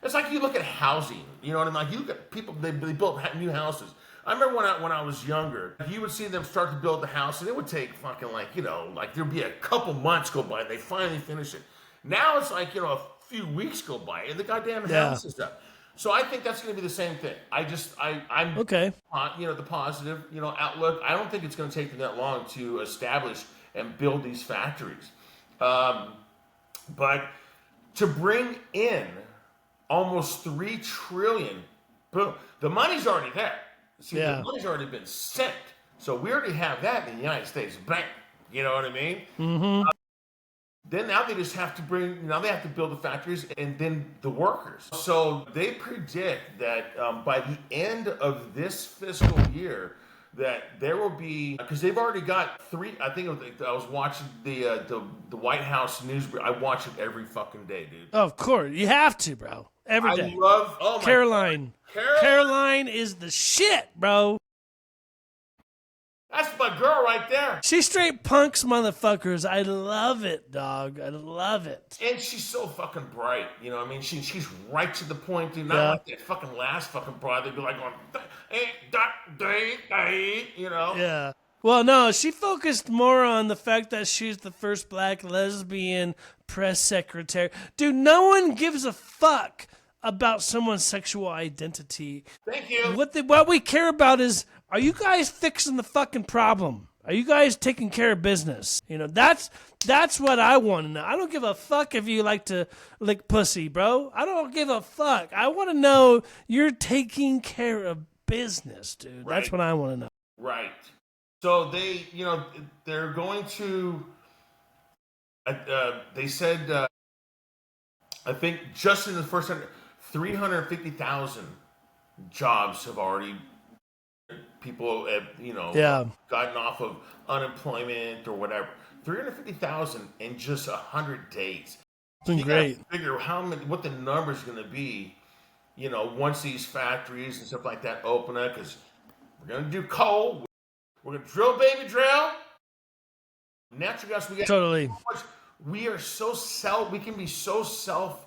it's like you look at housing, you know what I mean? Like you look at people, they built new houses. I remember when I was younger, you would see them start to build the house, and it would take fucking there'd be a couple months go by, and they finally finish it. Now it's like, a few weeks go by, and the goddamn house is up. So I think that's going to be the same thing. I'm okay. The positive, outlook. I don't think it's going to take them that long to establish and build these factories. But to bring in almost $3 trillion, boom, the money's already there. See, the money's already been sent. So we already have that in the United States. Bang. You know what I mean? Mm-hmm. Then now they just have to they have to build the factories and then the workers. So they predict that by the end of this fiscal year, that there will be, because they've already got I was watching the White House news. I watch it every fucking day, dude. Oh, of course. You have to, bro. Every day. I love Caroline. Caroline is the shit, bro. That's my girl right there. She straight punks motherfuckers. I love it, dog. I love it. And she's so fucking bright. You know what I mean? She's right to the point, dude. Not like that fucking last fucking broad. They'd be like going, you know? Yeah. Well, no, she focused more on the fact that she's the first black lesbian press secretary. Dude, no one gives a fuck about someone's sexual identity. Thank you. What we care about is, are you guys fixing the fucking problem? Are you guys taking care of business? You know, that's what I want to know. I don't give a fuck if you like to lick pussy, bro. I don't give a fuck. I want to know you're taking care of business, dude. Right. That's what I want to know. Right. So they, they're going to, they said, I think just in the first 350,000 jobs have already, people have, gotten off of unemployment or whatever. 350,000 in just 100 days. It's been great. Figure what the number's going to be, once these factories and stuff like that open up, because we're going to do coal. We're going to drill, baby, drill. Natural gas, we got totally. We are we can be so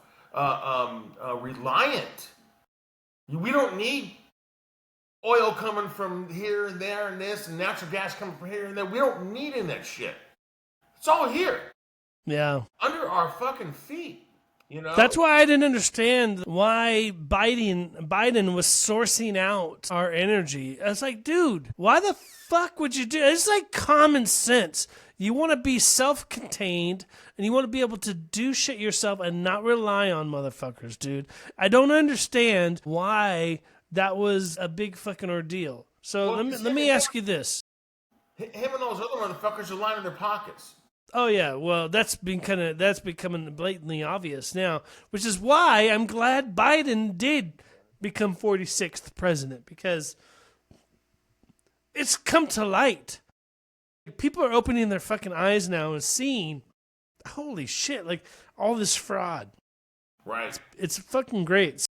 reliant. We don't need oil coming from here and there and this, and natural gas coming from here and there. We don't need any of that shit. It's all here. Yeah. Under our fucking feet. That's why I didn't understand why Biden was sourcing out our energy. I was like, dude, why the fuck would you do it? It's like common sense. You want to be self-contained and you want to be able to do shit yourself and not rely on motherfuckers, dude. I don't understand why that was a big fucking ordeal. So let me ask you this. Him and those other motherfuckers are lining their pockets. Oh yeah, well that's becoming blatantly obvious now, which is why I'm glad Biden did become 46th president, because it's come to light. People are opening their fucking eyes now and seeing, holy shit, like all this fraud. Right. It's fucking great.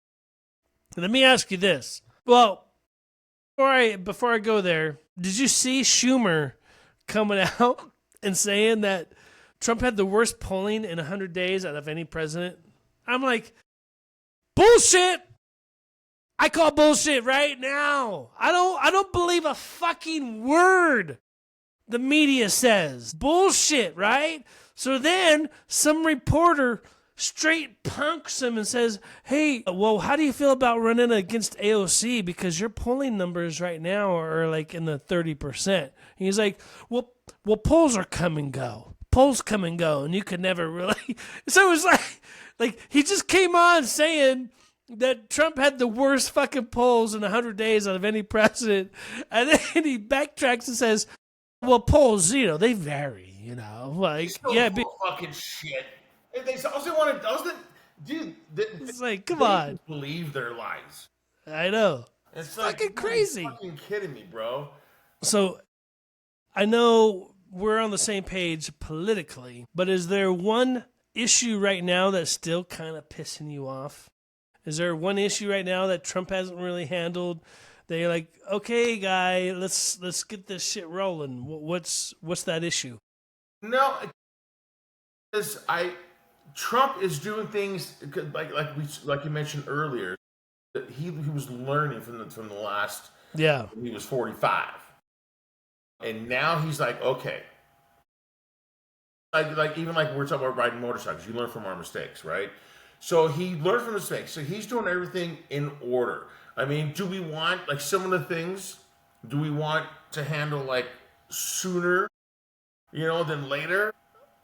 Let me ask you this. Well, before I go there, did you see Schumer coming out and saying that Trump had the worst polling in 100 days out of any president? I'm like, bullshit! I call bullshit right now. I don't believe a fucking word the media says. Bullshit, right? So then some reporter straight punks him and says, hey, well, how do you feel about running against AOC? Because your polling numbers right now are like in the 30%. And he's like, well, polls are come and go. Polls come and go, and you could never really. So it was like he just came on saying that Trump had the worst fucking polls in 100 days out of any president. And then he backtracks and says, well, polls, they vary, like, yeah. Fucking shit. They also want to, dude. It's like, come on. Believe their lies. I know. It's fucking crazy. You're fucking kidding me, bro. So, I know we're on the same page politically, but is there one issue right now that's still kind of pissing you off? Is there one issue right now that Trump hasn't really handled? They're like, okay, guy, let's get this shit rolling. What's that issue? No, because Trump is doing things like you mentioned earlier. That he was learning from the last. Yeah. He was 45, and now he's like, okay. Like even like we're talking about riding motorcycles, you learn from our mistakes, right? So he learned from mistakes. So he's doing everything in order. I mean, do we want like some of the things? Do we want to handle like sooner, than later?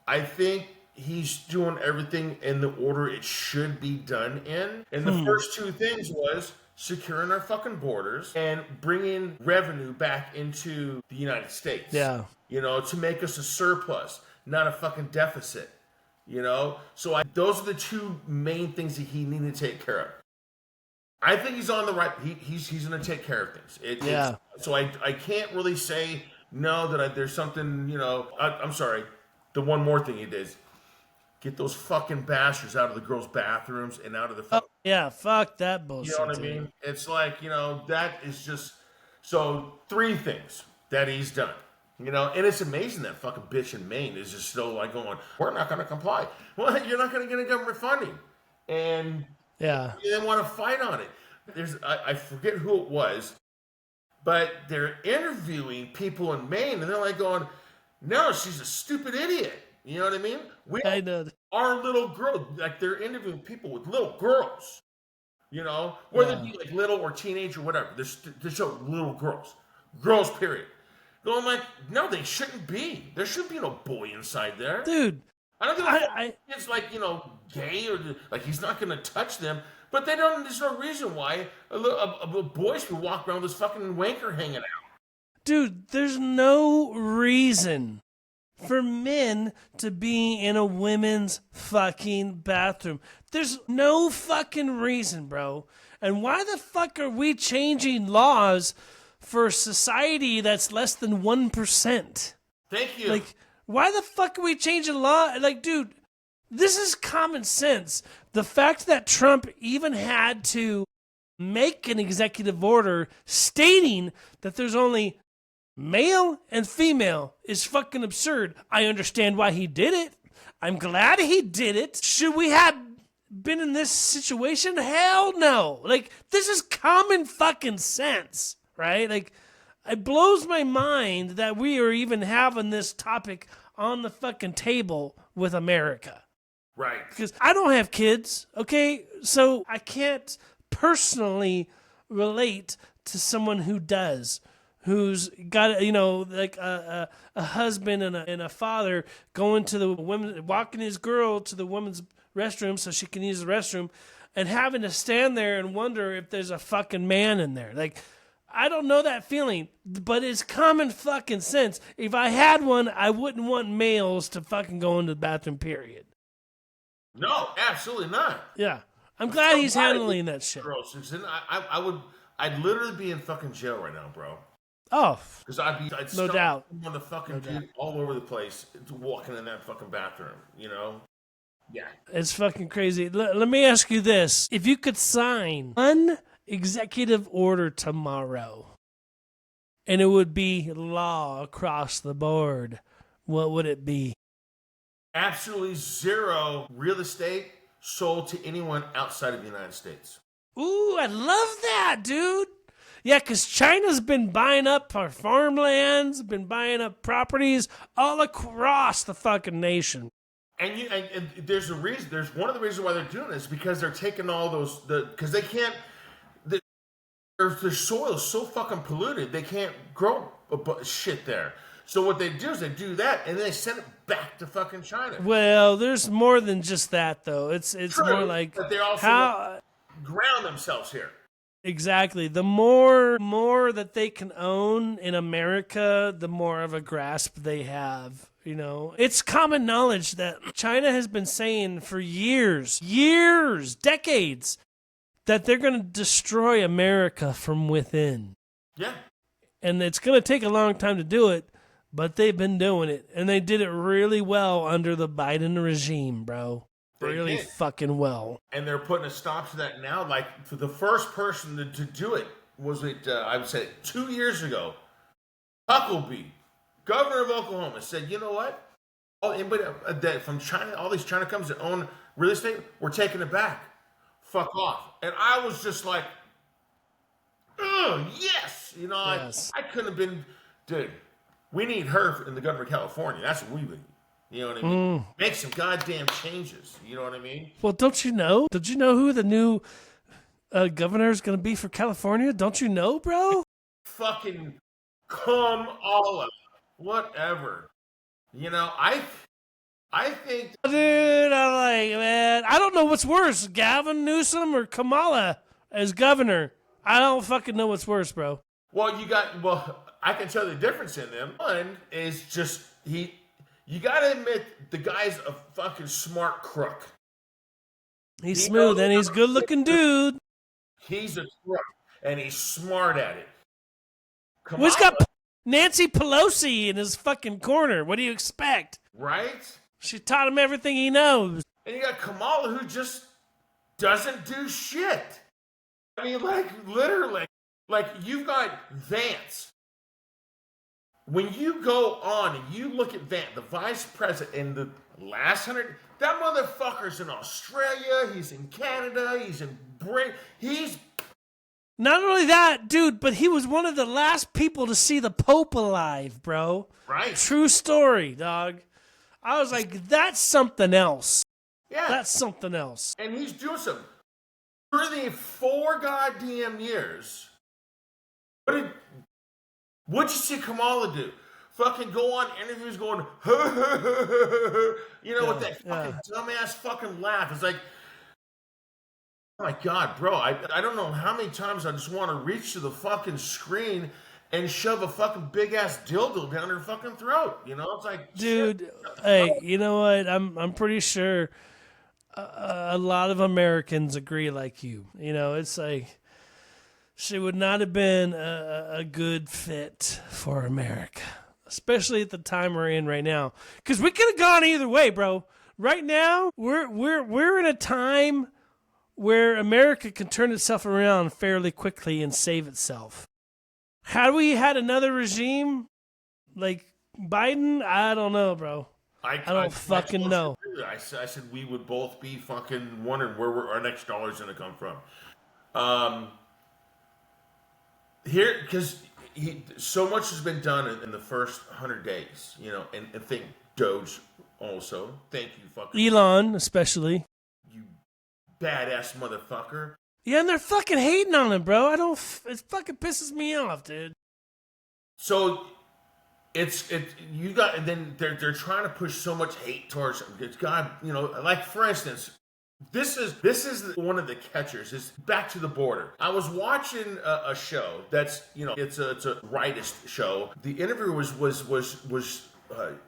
I think he's doing everything in the order it should be done in. And the first two things was securing our fucking borders and bringing revenue back into the United States. Yeah. To make us a surplus, not a fucking deficit. So those are the two main things that he needed to take care of. I think he's on the right. He's going to take care of things. So I can't really say no that there's something. I'm sorry. The one more thing he did is get those fucking bastards out of the girls' bathrooms and out of the. Fuck that bullshit. You know what I mean? It's like that is just so 3 things that he's done. And it's amazing that fucking bitch in Maine is just still like going, we're not going to comply. Well, you're not going to get a government funding. And yeah, they want to fight on it. I forget who it was. But they're interviewing people in Maine, and they're like going, "No, she's a stupid idiot." You know what I mean? I know. Our little girl, like they're interviewing people with little girls. You know, whether it be like little or teenage or whatever. They show little girls. Period. Going like, no, they shouldn't be. There shouldn't be no boy inside there, Dude. I don't think it's like gay or like he's not going to touch them. But they don't. There's no reason why a boy should walk around with this fucking wanker hanging out. Dude, there's no reason for men to be in a women's fucking bathroom. There's no fucking reason, bro. And why the fuck are we changing laws for a society that's less than 1%? Thank you. Like, why the fuck are we changing law? Like, dude, this is common sense. The fact that Trump even had to make an executive order stating that there's only male and female is fucking absurd. I understand why he did it. I'm glad he did it. Should we have been in this situation? Hell no. Like, this is common fucking sense, right? Like, it blows my mind that we are even having this topic on the fucking table with America. Right. Because I don't have kids, okay? So I can't personally relate to someone who does. Who's got, like a husband and a father going to the women, walking his girl to the women's restroom so she can use the restroom, and having to stand there and wonder if there's a fucking man in there. Like, I don't know that feeling, but it's common fucking sense. If I had one, I wouldn't want males to fucking go into the bathroom, period. No, absolutely not. Yeah. I'm glad he's handling that shit. I'd literally be in fucking jail right now, bro. Oh, because I'd no doubt on the fucking dude all over the place, walking in that fucking bathroom. Yeah, it's fucking crazy. Let me ask you this: if you could sign one executive order tomorrow, and it would be law across the board, what would it be? Absolutely zero real estate sold to anyone outside of the United States. Ooh, I love that, dude. Yeah, because China's been buying up our farmlands, been buying up properties all across the fucking nation. And there's a reason. There's one of the reasons why they're doing this, because they're taking all those because they can't. Their soil is so fucking polluted, they can't grow shit there. So what they do is they do that, and then they send it back to fucking China. Well, there's more than just that, though. It's True, more like but they also ground themselves here. Exactly. The more that they can own in America, the more of a grasp they have. It's common knowledge that China has been saying for years, decades, that they're going to destroy America from within. Yeah. And it's going to take a long time to do it, but they've been doing it. And they did it really well under the Biden regime, bro. Really fucking well. And they're putting a stop to that now. Like, for the first person to do it was I would say 2 years ago. Huckabee, governor of Oklahoma, said, you know what? Anybody from China, all these China companies that own real estate, we're taking it back. Fuck off. And I was just like, oh, yes. Yes. I couldn't have been, dude, we need her in the governor of California. That's what we need. You know what I mean? Make some goddamn changes. You know what I mean? Well, don't you know? Did you know who the new governor is going to be for California? Don't you know, bro? Fucking Kamala. Whatever. I think... Dude, I'm like, man, I don't know what's worse, Gavin Newsom or Kamala as governor. I don't fucking know what's worse, bro. Well, I can tell the difference in them. One is just, you gotta admit, the guy's a fucking smart crook. He's smooth and he's a good looking dude. He's a crook and he's smart at it. Well, he's got Nancy Pelosi in his fucking corner. What do you expect? Right? She taught him everything he knows. And you got Kamala, who just doesn't do shit. I mean, literally. You've got Vance. When you go on and you look at Vance, the vice president in the last 100, that motherfucker's in Australia, he's in Canada, he's in Britain, he's Not only that, dude, but he was one of the last people to see the Pope alive, bro. Right. True story, dog. I was like, that's something else. Yeah. That's something else. And he's doing something. For the 4 goddamn years, what'd you see Kamala do? Fucking go on interviews going, you know, with that fucking dumbass fucking laugh. It's like, oh my God, bro, I don't know how many times I just want to reach to the fucking screen and shove a fucking big ass dildo down her fucking throat. You know, it's like, dude, shit. hey, you know what? I'm pretty sure a lot of Americans agree like you. You know, it's like she would not have been a good fit for America, especially at the time we're in right now. Because we could have gone either way, bro. Right now, we're in a time where America can turn itself around fairly quickly and save itself. Had we had another regime like Biden, I don't know, bro. I don't fucking know. I said we would both be fucking wondering where our next dollar's going to come from. Here, because so much has been done in the first 100 days, you know, and think Doge also. Thank you, fucking Elon, especially. You badass motherfucker. Yeah, and they're fucking hating on him, bro. It fucking pisses me off, dude. So and then they're trying to push so much hate towards him. It's God, you know, like for instance, this is one of the catchers. Is back to the border. I was watching a show that's, you know, it's a rightist show. The interviewer was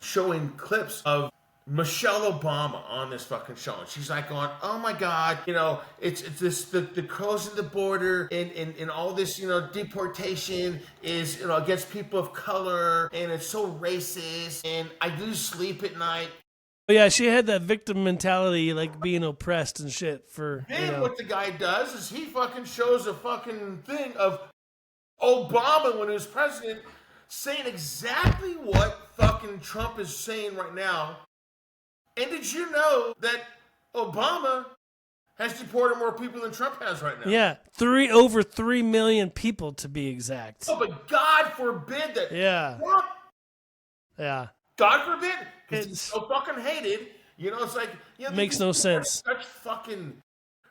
showing clips of Michelle Obama on this fucking show, and she's like going, oh my God, you know, it's this the closing the border and all this, you know, deportation is, you know, against people of color, and it's so racist, and I lose sleep at night. Yeah, she had that victim mentality, like being oppressed and shit. Then what the guy does is he fucking shows a fucking thing of Obama when he was president saying exactly what fucking Trump is saying right now. And did you know that Obama has deported more people than Trump has right now? Yeah, over 3 million people to be exact. Oh, but God forbid that. Yeah. Trump, yeah. God forbid, because he's so fucking hated. You know, it's like, you know, makes no sense. Such fucking,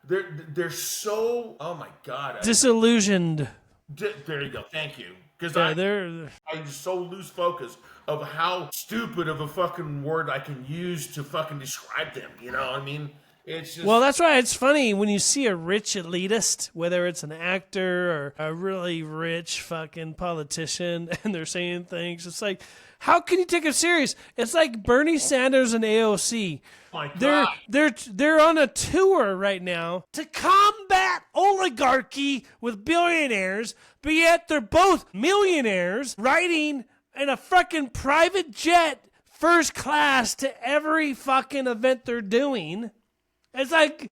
they're so, oh my God. Disillusioned. There you go. Thank you. Because I just so lose focus of how stupid of a fucking word I can use to fucking describe them. You know what I mean? It's just... Well, that's why it's funny when you see a rich elitist, whether it's an actor or a really rich fucking politician, and they're saying things. It's like, how can you take it serious? It's like Bernie Sanders and AOC. My God. They're on a tour right now to combat oligarchy with billionaires, but yet they're both millionaires riding in a fucking private jet first class to every fucking event they're doing. It's like,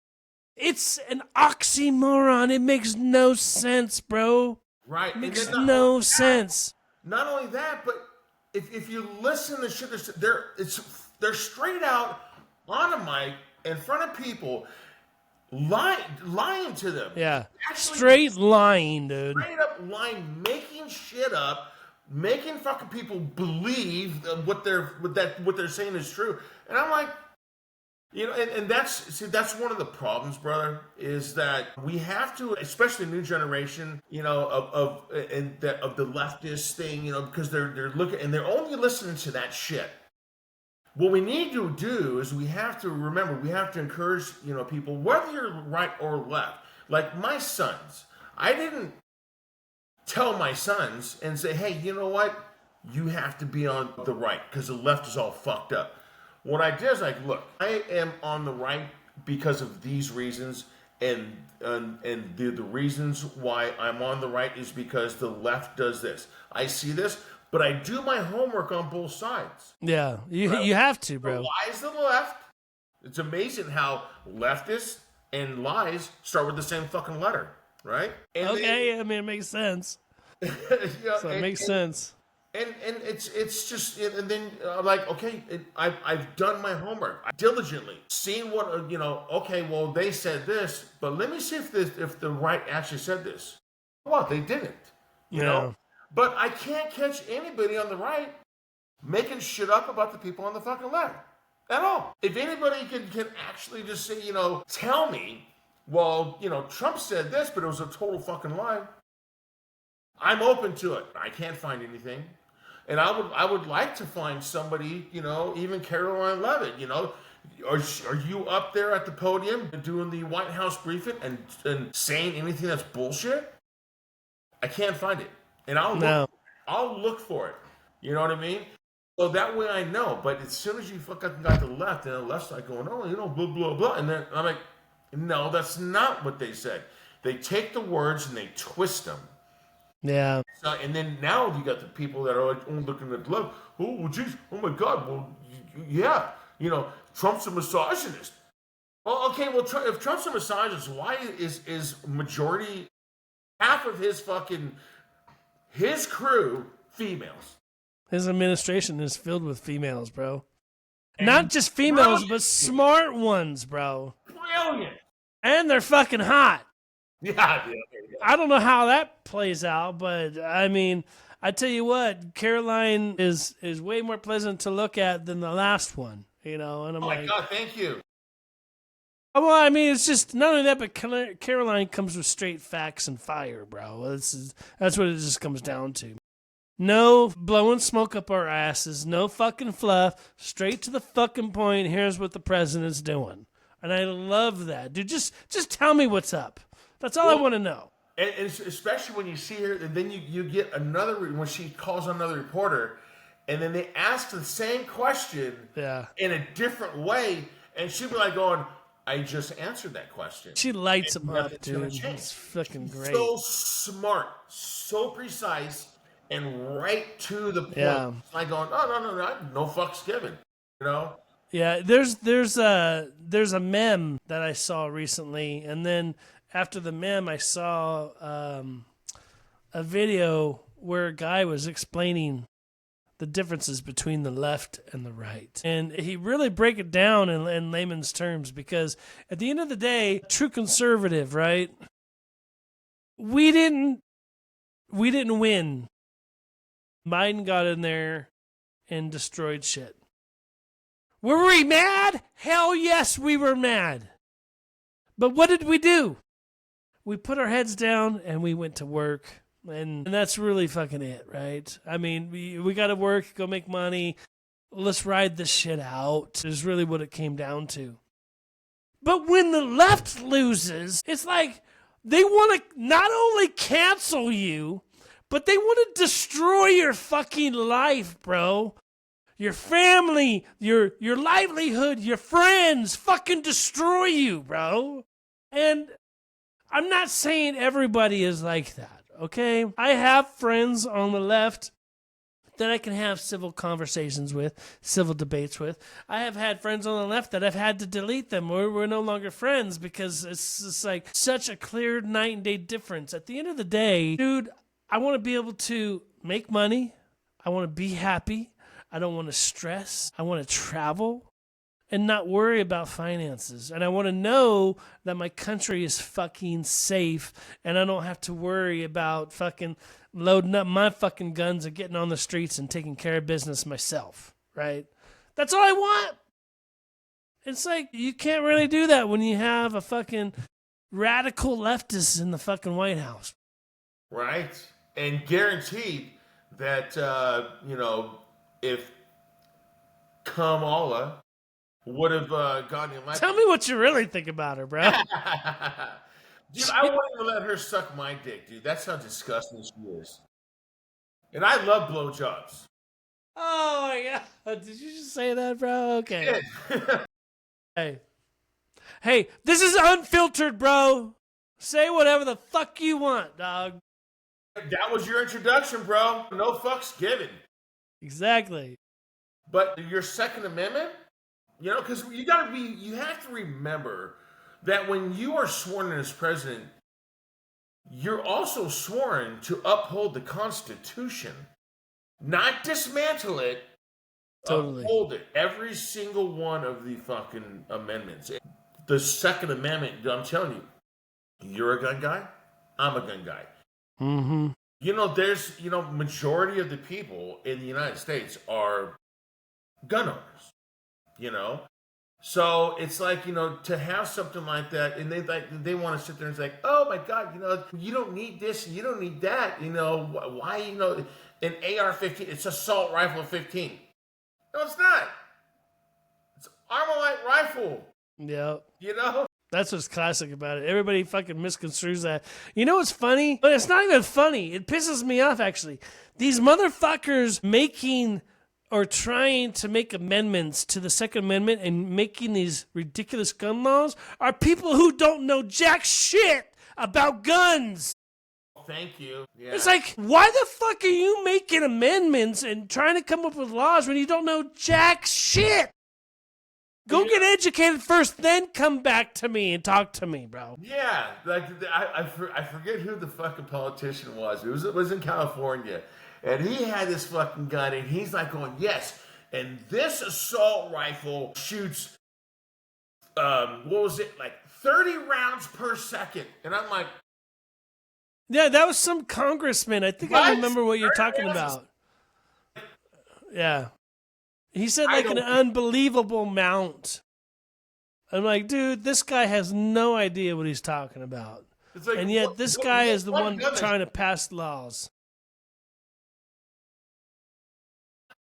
it's an oxymoron. It makes no sense, bro. Right. It makes no sense. Not only that, but if you listen to shit, they're straight out on a mic in front of people, lying to them. Yeah, actually, straight lying, dude. Straight up lying, making shit up, making fucking people believe what they're saying is true. And I'm like, you know, and that's one of the problems, brother, is that we have to, especially new generation, you know, of the leftist thing, you know, because they're looking and they're only listening to that shit. What we need to do is we have to remember, we have to encourage, you know, people, whether you're right or left. Like my sons, I didn't tell my sons and say, hey, you know what? You have to be on the right because the left is all fucked up. What I did is like, look, I am on the right because of these reasons, and the reasons why I'm on the right is because the left does this. I see this, but I do my homework on both sides. Yeah, you have to, bro. The lies of the left. It's amazing how leftists and lies start with the same fucking letter, right? And okay, I mean, it makes sense. So it makes sense. And it's just, and then like, okay, I've done my homework diligently, seen what, you know, okay, well, they said this, but let me see if the right actually said this. Well, they didn't, you know? But I can't catch anybody on the right making shit up about the people on the fucking left at all. If anybody can actually just say, tell me, well, Trump said this, but it was a total fucking lie, I'm open to it. I can't find anything. And I would like to find somebody, even Caroline Leavitt, are you up there at the podium doing the White House briefing and saying anything that's bullshit? I can't find it. And I'll look for it. You know what I mean? So that way I know. But as soon as you fucking got to the left, and the left's like going, blah, blah, blah. And then I'm like, no, that's not what they said. They take the words and they twist them. Yeah. So, and then now you got the people that are like, looking at the left. Oh, well, geez. Oh, my God. Well, yeah. Trump's a misogynist. Well, okay. Well, if Trump's a misogynist, why is majority, half of his crew, females? His administration is filled with females, bro. And not just females, but smart ones, bro. Brilliant. And they're fucking hot. Yeah. I don't know how that plays out, but I mean, I tell you what, Caroline is way more pleasant to look at than the last one, And I'm my God, thank you. Well, I mean, it's just not only that, but Caroline comes with straight facts and fire, bro. That's what it just comes down to. No blowing smoke up our asses, no fucking fluff, straight to the fucking point. Here's what the president's doing. And I love that. Dude, just tell me what's up. That's all I want to know. And especially when you see her, and then you get when she calls another reporter, and then they ask the same question in a different way, and she'll be like going, I just answered that question. She lights them up, dude. It's fucking great. So smart, so precise, and right to the point. Yeah. It's like going, no fucks given, Yeah, there's a meme that I saw recently, and then after the meme, I saw a video where a guy was explaining the differences between the left and the right. And he really break it down in layman's terms, because at the end of the day, true conservative, right? We didn't win. Biden got in there and destroyed shit. Were we mad? Hell yes, we were mad. But what did we do? We put our heads down and we went to work. And that's really fucking it, right? I mean, we got to work, go make money. Let's ride this shit out is really what it came down to. But when the left loses, it's like they want to not only cancel you, but they want to destroy your fucking life, bro. Your family, your livelihood, your friends fucking destroy you, bro. And I'm not saying everybody is like that, okay? I have friends on the left that I can have civil conversations with, civil debates with. I have had friends on the left that I've had to delete them, or we're no longer friends, because it's just like such a clear night and day difference. At the end of the day, dude, I want to be able to make money. I want to be happy. I don't want to stress. I want to travel and not worry about finances. And I want to know that my country is fucking safe, and I don't have to worry about fucking loading up my fucking guns and getting on the streets and taking care of business myself, right? That's all I want. It's like, you can't really do that when you have a fucking radical leftist in the fucking White House. Right. And guaranteed that, if Kamala would have gotten elected. Tell me what you really think about her, bro. Dude, I wouldn't even let her suck my dick, dude. That's how disgusting she is. And I love blowjobs. Oh my God. Did you just say that, bro? Okay. Hey, this is unfiltered, bro. Say whatever the fuck you want, dog. That was your introduction, bro. No fucks given. Exactly. But your Second Amendment, because you have to remember that when you are sworn in as president, you're also sworn to uphold the Constitution, not dismantle it, totally. Uphold it. Every single one of the fucking amendments. The Second Amendment, I'm telling you, you're a gun guy, I'm a gun guy. Mm-hmm. There's, majority of the people in the United States are gun owners, you know? So it's like, to have something like that, and they want to sit there and say, oh my God, you don't need this, and you don't need that, why, an AR-15, it's assault rifle 15. No, it's not. It's Armalite rifle. Yep. You know? That's what's classic about it. Everybody fucking misconstrues that. You know what's funny? But it's not even funny. It pisses me off, actually. These motherfuckers making or trying to make amendments to the Second Amendment and making these ridiculous gun laws are people who don't know jack shit about guns. Thank you. Yeah. It's like, why the fuck are you making amendments and trying to come up with laws when you don't know jack shit? Go get educated first, then come back to me and talk to me, bro. Yeah, like I forget who the fucking politician was. It was in California, and he had this fucking gun, and he's like going, yes, and this assault rifle shoots, what was it, like 30 rounds per second, and I'm like, yeah, that was some congressman. I think I remember what you're talking about. Yeah. He said like an unbelievable amount. I'm like, dude, this guy has no idea what he's talking about. Like, and yet this guy is the one trying to pass laws.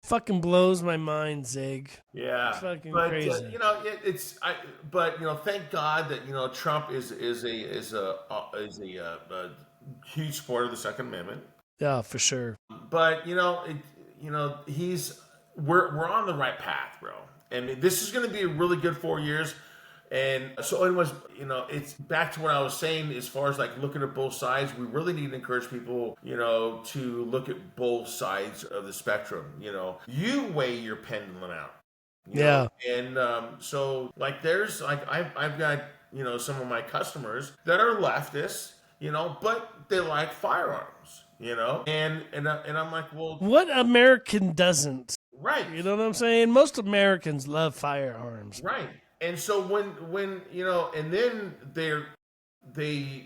Fucking blows my mind, Zig. Yeah. It's fucking crazy. Thank God that, Trump is a huge supporter of the Second Amendment. Yeah, for sure. But, we're on the right path, bro. And this is going to be a really good 4 years. And so it was, it's back to what I was saying as far as like looking at both sides. We really need to encourage people, to look at both sides of the spectrum. You weigh your pendulum out. Yeah. And so like there's like I've got, some of my customers that are leftists, but they like firearms, and I'm like, well, what American doesn't? Right. You know what I'm saying? Most Americans love firearms. Right. And so when and then they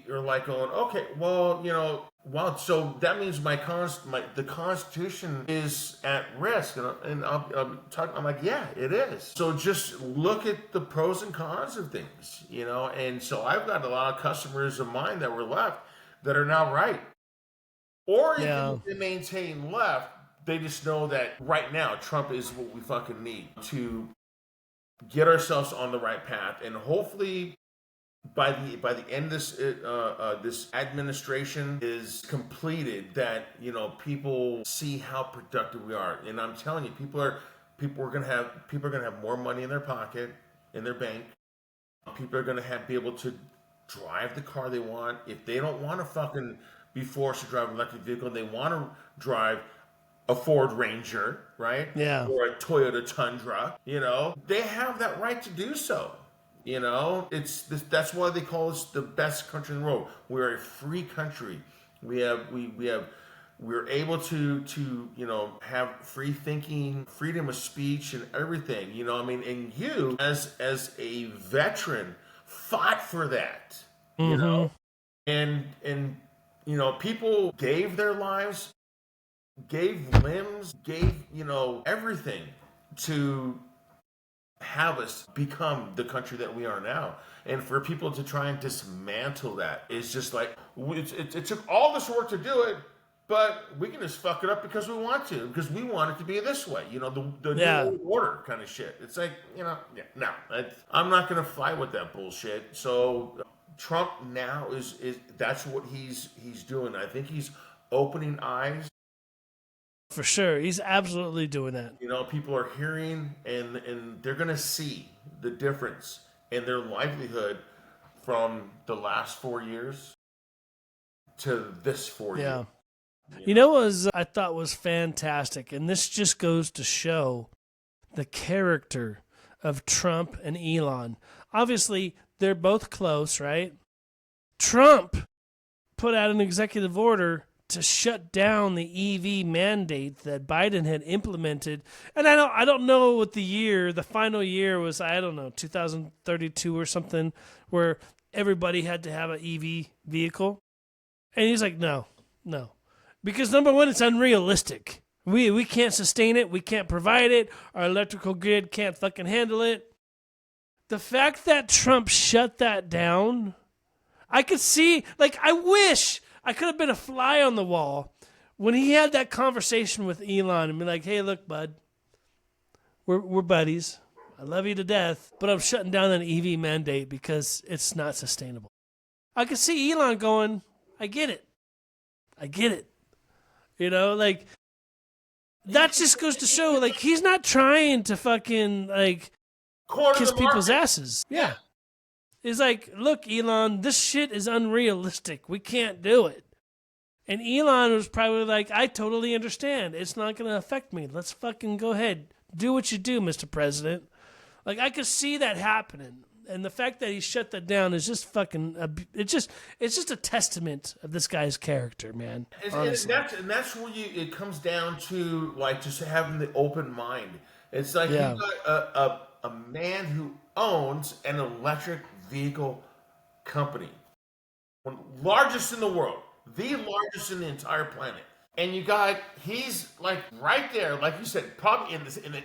are like going, okay, well, so that means the Constitution is at risk, and I'm like, yeah, it is. So just look at the pros and cons of things, and so I've got a lot of customers of mine that were left that are now right, or even if they maintain left. They just know that right now Trump is what we fucking need to get ourselves on the right path, and hopefully by the end of this administration is completed, that people see how productive we are. And I'm telling you, people are gonna have more money in their pocket, in their bank. People are gonna be able to drive the car they want. If they don't want to fucking be forced to drive an electric vehicle, they want to drive a Ford Ranger, right? Yeah. Or a Toyota Tundra, they have that right to do so. That's why they call us the best country in the world. We're a free country. We're able to have free thinking, freedom of speech, and everything. And you as a veteran fought for that. Mm-hmm. And people gave their lives, gave limbs, gave, everything to have us become the country that we are now. And for people to try and dismantle that is just like, it took all this work to do it, but we can just fuck it up because we want to, because we want it to be this way, the new order kind of shit. It's like, I'm not going to fight with that bullshit. So Trump now is that's what he's doing. I think he's opening eyes. For sure. He's absolutely doing that. People are hearing and they're going to see the difference in their livelihood from the last 4 years to this 4 years. Yeah. I thought was fantastic, and this just goes to show the character of Trump and Elon. Obviously, they're both close, right? Trump put out an executive order to shut down the EV mandate that Biden had implemented. And I don't know what the final year was, 2032 or something, where everybody had to have an EV vehicle. And he's like, no, No. Because number one, it's unrealistic. We can't sustain it. We can't provide it. Our electrical grid can't fucking handle it. The fact that Trump shut that down, I could see, like, I wish I could have been a fly on the wall when he had that conversation with Elon and be like, hey, look, bud, we're buddies. I love you to death, but I'm shutting down an EV mandate because it's not sustainable. I could see Elon going, I get it. You know, like, that just goes to show, like, he's not trying to fucking, like, kiss people's asses. Yeah. He's like, look, Elon, this shit is unrealistic. We can't do it. And Elon was probably like, I totally understand. It's not going to affect me. Let's fucking go ahead. Do what you do, Mr. President. Like, I could see that happening. And the fact that he shut that down is just fucking, it's just a testament of this guy's character, man. And that's where it comes down to, like, just having the open mind. It's like, you got a man who owns an electric vehicle company. One largest in the world. The largest in the entire planet. And he's like right there, like you said, probably sitting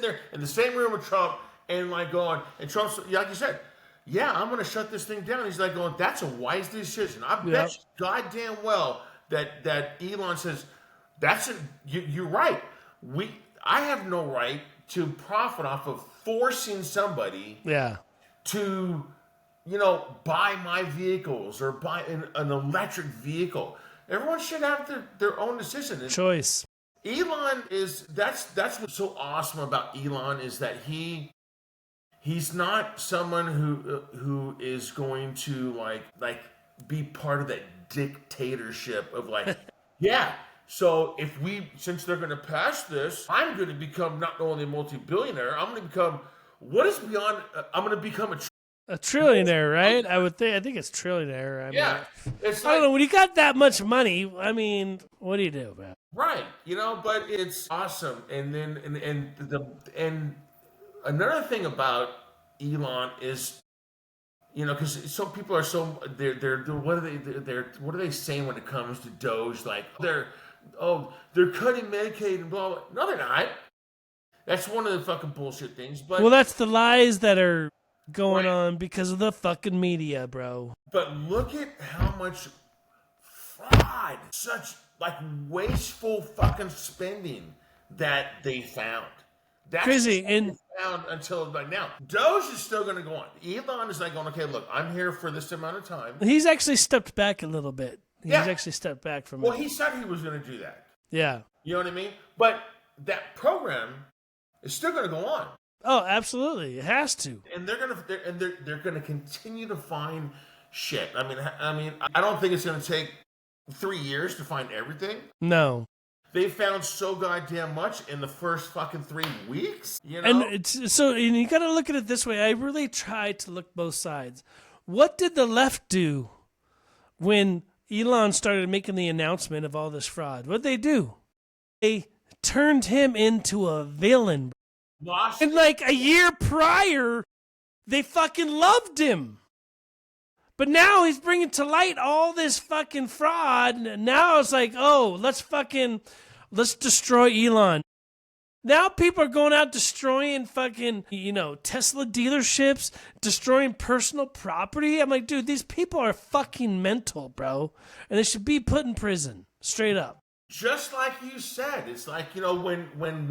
there in the same room with Trump and like going, and Trump's, like you said, yeah, I'm going to shut this thing down. He's like going, that's a wise decision. I bet you goddamn well that Elon says, you're right. I have no right to profit off of forcing somebody to, buy my vehicles or buy an electric vehicle. Everyone should have their own decision. Choice. Elon that's what's so awesome about Elon is that he's not someone who is going to like be part of that dictatorship of like, yeah. So since they're going to pass this, I'm going to become not only a multi-billionaire, I'm going to become I'm going to become a trillionaire, right? I think it's trillionaire. I don't know. When you got that much money, I mean, what do you do, man? Right, but it's awesome. And then and another thing about Elon is, because some people are so they're what are they saying when it comes to Doge? Like they're cutting Medicaid and blah blah. No, they're not. That's one of the fucking bullshit things. But that's the lies that are going on because of the fucking media, bro. But look at how much fraud, such like wasteful fucking spending that they found. That's crazy. And found until like now. Doge is still going to go on. Elon is like going, okay, look, I'm here for this amount of time. He's actually stepped back a little bit. He's actually stepped back from it. Well, he said he was going to do that. Yeah. You know what I mean? But that program is still going to go on. Oh, absolutely, it has to. And they're gonna continue to find shit. I mean, I don't think it's gonna take 3 years to find everything. No, they found so goddamn much in the first fucking 3 weeks. And you got to look at it this way. I really tried to look both sides. What did the left do when Elon started making the announcement of all this fraud? What'd they do? They turned him into a villain. And like a year prior, they fucking loved him. But now he's bringing to light all this fucking fraud. And now it's like, let's destroy Elon. Now people are going out destroying fucking, Tesla dealerships, destroying personal property. I'm like, dude, these people are fucking mental, bro. And they should be put in prison, straight up. Just like you said, it's like, when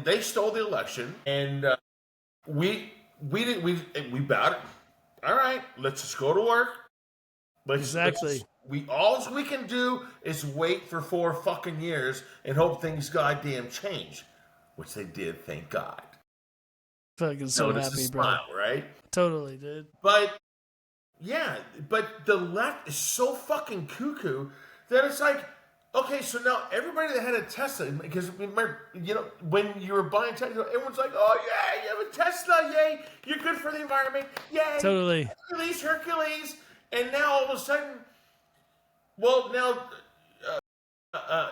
they stole the election and we bowed it. All right, let's just go to work. Exactly. All we can do is wait for 4 fucking years and hope things goddamn change, which they did, thank God. Fucking so happy, bro. Smile, right? Totally, dude. But the left is so fucking cuckoo that it's like, okay, so now everybody that had a Tesla, because when you were buying Tesla, everyone's like, "Oh yeah, you have a Tesla, yay! You're good for the environment, yay!" Totally. Hercules, and now all of a sudden,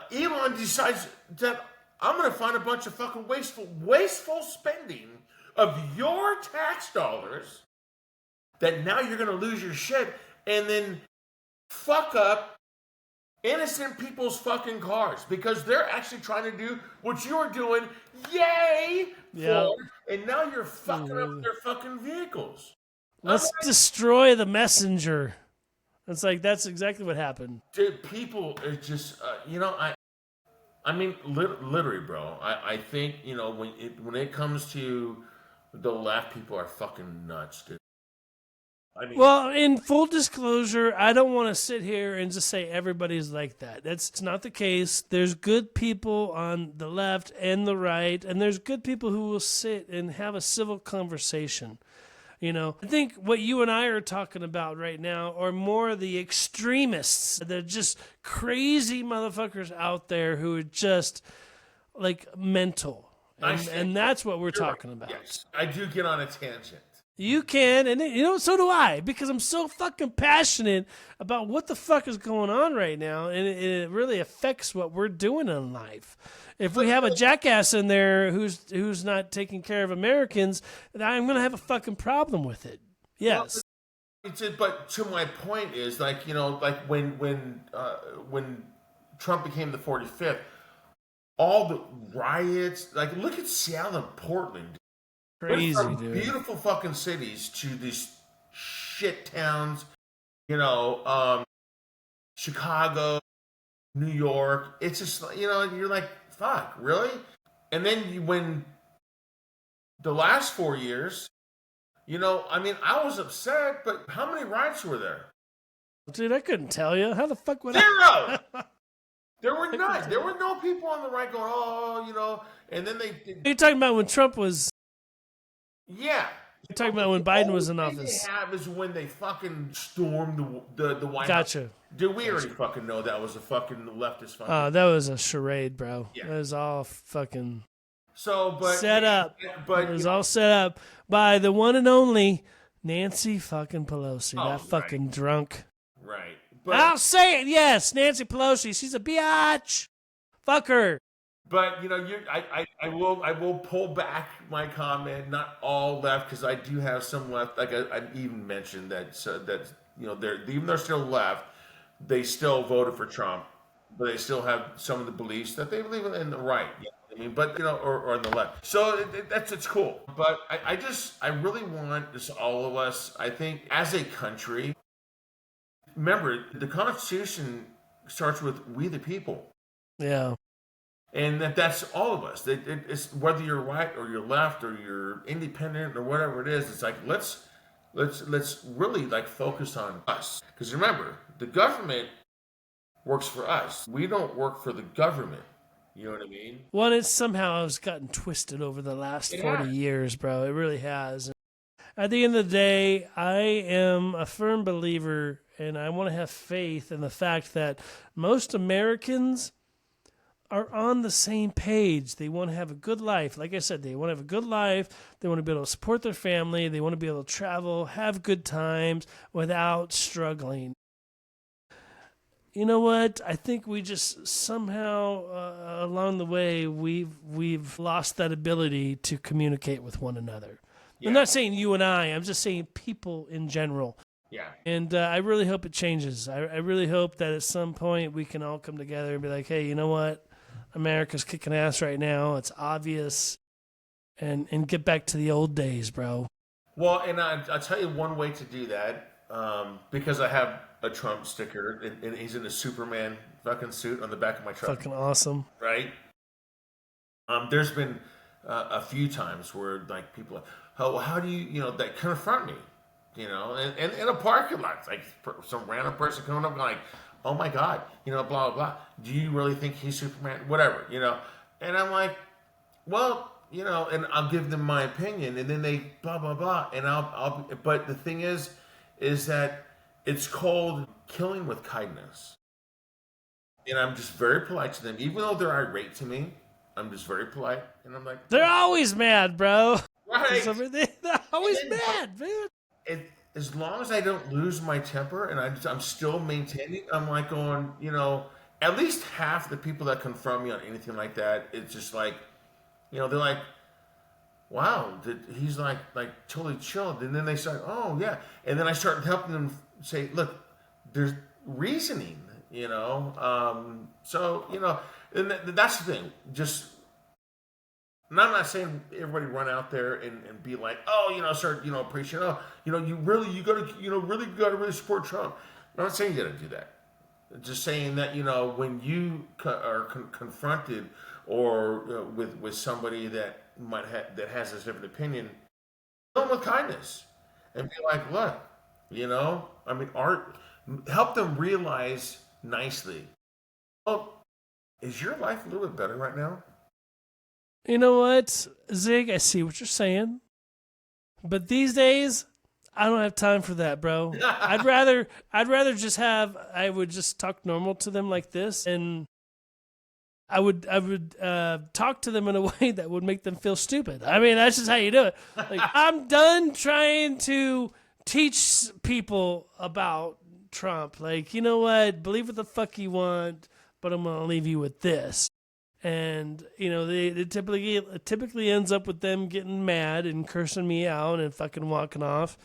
Elon decides that I'm going to find a bunch of fucking wasteful spending of your tax dollars. That now you're going to lose your shit, and then fuck up innocent people's fucking cars because they're actually trying to do what you're doing. Yay! Yeah. For, and now you're fucking up their fucking vehicles. Let's destroy the messenger. It's like, that's exactly what happened. Dude, people are just, I mean, literally, bro. I think, when it comes to the left, people are fucking nuts, dude. I mean, Well, in full disclosure, I don't want to sit here and just say everybody's like that. That's not the case. There's good people on the left and the right, and there's good people who will sit and have a civil conversation. I think what you and I are talking about right now are more the extremists. They're just crazy motherfuckers out there who are just like mental. And that's what we're talking about. Yes, I do get on a tangent. You can, and so do I, because I'm so fucking passionate about what the fuck is going on right now, and it really affects what we're doing in life. If we have a jackass in there who's not taking care of Americans, then I'm gonna have a fucking problem with it. Yes. But to my point is like when Trump became the 45th, all the riots, like look at Seattle and Portland. Crazy, from dude. Beautiful fucking cities to these shit towns, Chicago, New York. It's just, you're like, fuck, really? And then when the last 4 years, I was upset, but how many riots were there? Dude, I couldn't tell you. How the fuck would Zero! There were none. There were no people on the right going, and then they... You're talking about when Trump was... Yeah. You're talking about when Biden was in office. They have is when they fucking stormed the White House. Gotcha. Dude, we already fucking know that was a fucking leftist fucking... Oh, that was a charade, bro. Yeah. That was all fucking set up. But it was all set up by the one and only Nancy fucking Pelosi. That fucking drunk. Right. But I'll say it, yes, Nancy Pelosi. She's a biatch. Fuck her. But I will pull back my comment. Not all left, because I do have some left. Like I even mentioned that they're still left, they still voted for Trump, but they still have some of the beliefs that they believe in the right. But or on the left. So it's cool. But I really want this, all of us. I think as a country, remember the Constitution starts with we the people. Yeah. And that's all of us. It's whether you're right or you're left or you're independent or whatever it is. It's like let's really like focus on us. Because remember, the government works for us. We don't work for the government. You know what I mean? Well, it somehow has gotten twisted over the last 40 years, bro. It really has. At the end of the day, I am a firm believer, and I want to have faith in the fact that most Americans are on the same page. They want to have a good life. Like I said, they want to have a good life. They want to be able to support their family. They want to be able to travel, have good times without struggling. You know what? I think we just somehow along the way we've lost that ability to communicate with one another. Yeah. I'm not saying you and I'm just saying people in general. Yeah. And I really hope it changes. I really hope that at some point we can all come together and be like, hey, you know what? America's kicking ass right now. It's obvious. And get back to the old days, bro. Well, and I'll tell you one way to do that, because I have a Trump sticker, and he's in a Superman fucking suit on the back of my truck. Fucking awesome. Right? There's been a few times where, like, people are like, how do you, that confront me, and in a parking lot, like some random person coming up and like, oh my God, blah, blah, blah. Do you really think he's Superman? Whatever, And I'm like, well, and I'll give them my opinion, and then they blah, blah, blah. And but the thing is that it's called killing with kindness. And I'm just very polite to them, even though they're irate to me. I'm just very polite, and I'm like, they're always mad, bro. Right? They're always mad, man. As long as I don't lose my temper and I'm still maintaining, I'm like going, at least half the people that confront me on anything like that, it's just like, they're like, wow, he's like totally chilled. And then they start, oh yeah. And then I start helping them say, look, there's reasoning. you know. So, you know, and that's the thing. Just, and I'm not saying everybody run out there and be like, oh, you know, start, you know, preaching, oh, you know, you gotta, you know, really gotta support Trump. I'm not saying you gotta do that. Just saying that, you know, when you are confronted or with somebody that that has a different opinion, tell them with kindness and be like, look, you know, I mean, help them realize nicely, well, is your life a little bit better right now? You know what, Zig? I see what you're saying, but these days, I don't have time for that, bro. I'd rather I would just talk normal to them like this, and I would talk to them in a way that would make them feel stupid. I mean, that's just how you do it. Like, I'm done trying to teach people about Trump. Like, you know what? Believe what the fuck you want, but I'm gonna leave you with this. And, you know, it typically ends up with them getting mad and cursing me out and fucking walking off.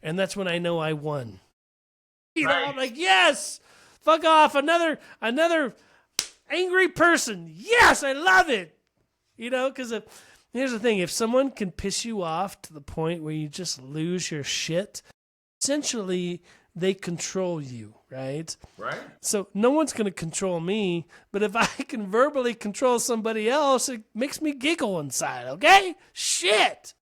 And that's when I know I won. You know, I'm like, yes, fuck off, another angry person. Yes, I love it. You know, because here's the thing. If someone can piss you off to the point where you just lose your shit, essentially they control you, right? Right. So no one's going to control me, but if I can verbally control somebody else, it makes me giggle inside, okay? Shit.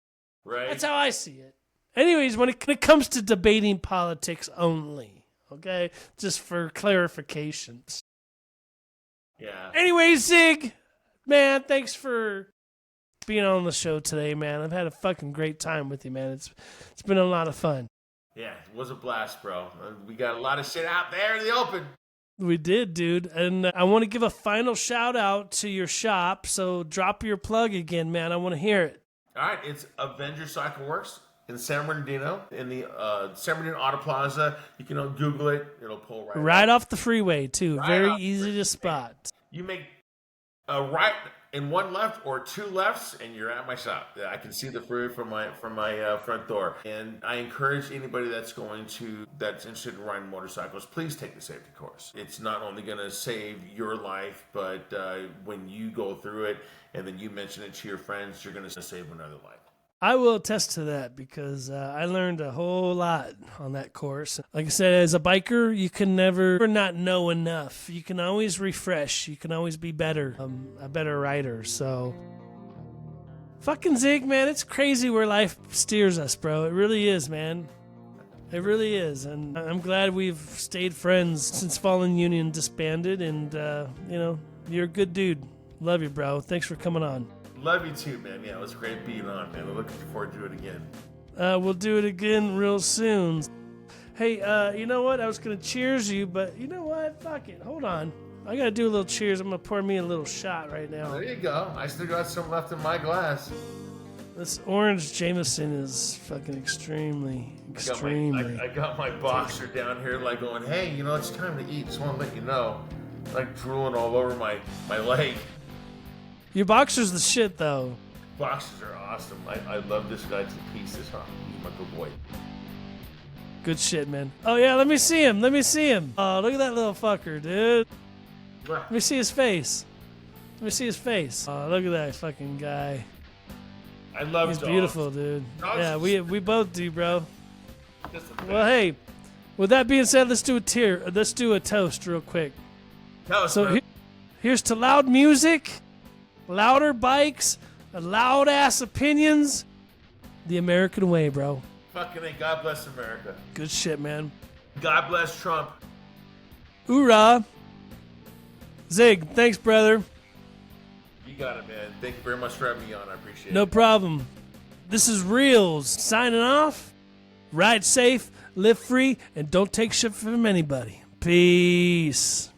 Right. That's how I see it. Anyways, when it comes to debating politics only, okay? Just for clarifications. Yeah. Anyways, Zig, man, thanks for being on the show today, man. I've had a fucking great time with you, man. It's been a lot of fun. Yeah, it was a blast, bro. We got a lot of shit out there in the open. We did, dude. And I want to give a final shout out to your shop. So drop your plug again, man. I want to hear it. All right, it's Avenger Cycleworks in San Bernardino, in the San Bernardino Auto Plaza. You can Google it. It'll pull right off the freeway, too. Right. Very easy to spot. You make a right and one left or two lefts, and you're at my shop. I can see the freeway from my front door. And I encourage anybody that's interested in riding motorcycles, please take the safety course. It's not only going to save your life, but when you go through it and then you mention it to your friends, you're going to save another life. I will attest to that because I learned a whole lot on that course. Like I said, as a biker, you can never not know enough. You can always refresh. You can always be better, a better rider. So, fucking Zig, man, it's crazy where life steers us, bro. It really is, man. It really is. And I'm glad we've stayed friends since Fallen Union disbanded. And, you know, you're a good dude. Love you, bro. Thanks for coming on. Love you too, man. Yeah, it was great being on, man. I'm looking forward to it again. We'll do it again real soon. Hey, you know what? I was going to cheers you, but you know what? Fuck it. Hold on. I got to do a little cheers. I'm going to pour me a little shot right now. There you go. I still got some left in my glass. This orange Jameson is fucking extremely. I got my boxer down here like going, hey, you know, it's time to eat. Just want to let you know. Like drooling all over my leg. Your boxer's the shit, though. Boxers are awesome. I love this guy to pieces, huh? He's my good boy. Good shit, man. Oh, yeah, let me see him. Oh, look at that little fucker, dude. Let me see his face. Oh, look at that fucking guy. I love He's dogs. Beautiful, dude. Dogs yeah, we both do, bro. Well, hey, with that being said, let's do a toast real quick. So here's to loud music, louder bikes, loud ass opinions, the American way, bro. Fucking A. God bless America. Good shit, man. God bless Trump. Hoorah. Zig, thanks, brother. You got it, man. Thank you very much for having me on. I appreciate it. No problem. This is Reelz signing off. Ride safe, live free, and don't take shit from anybody. Peace.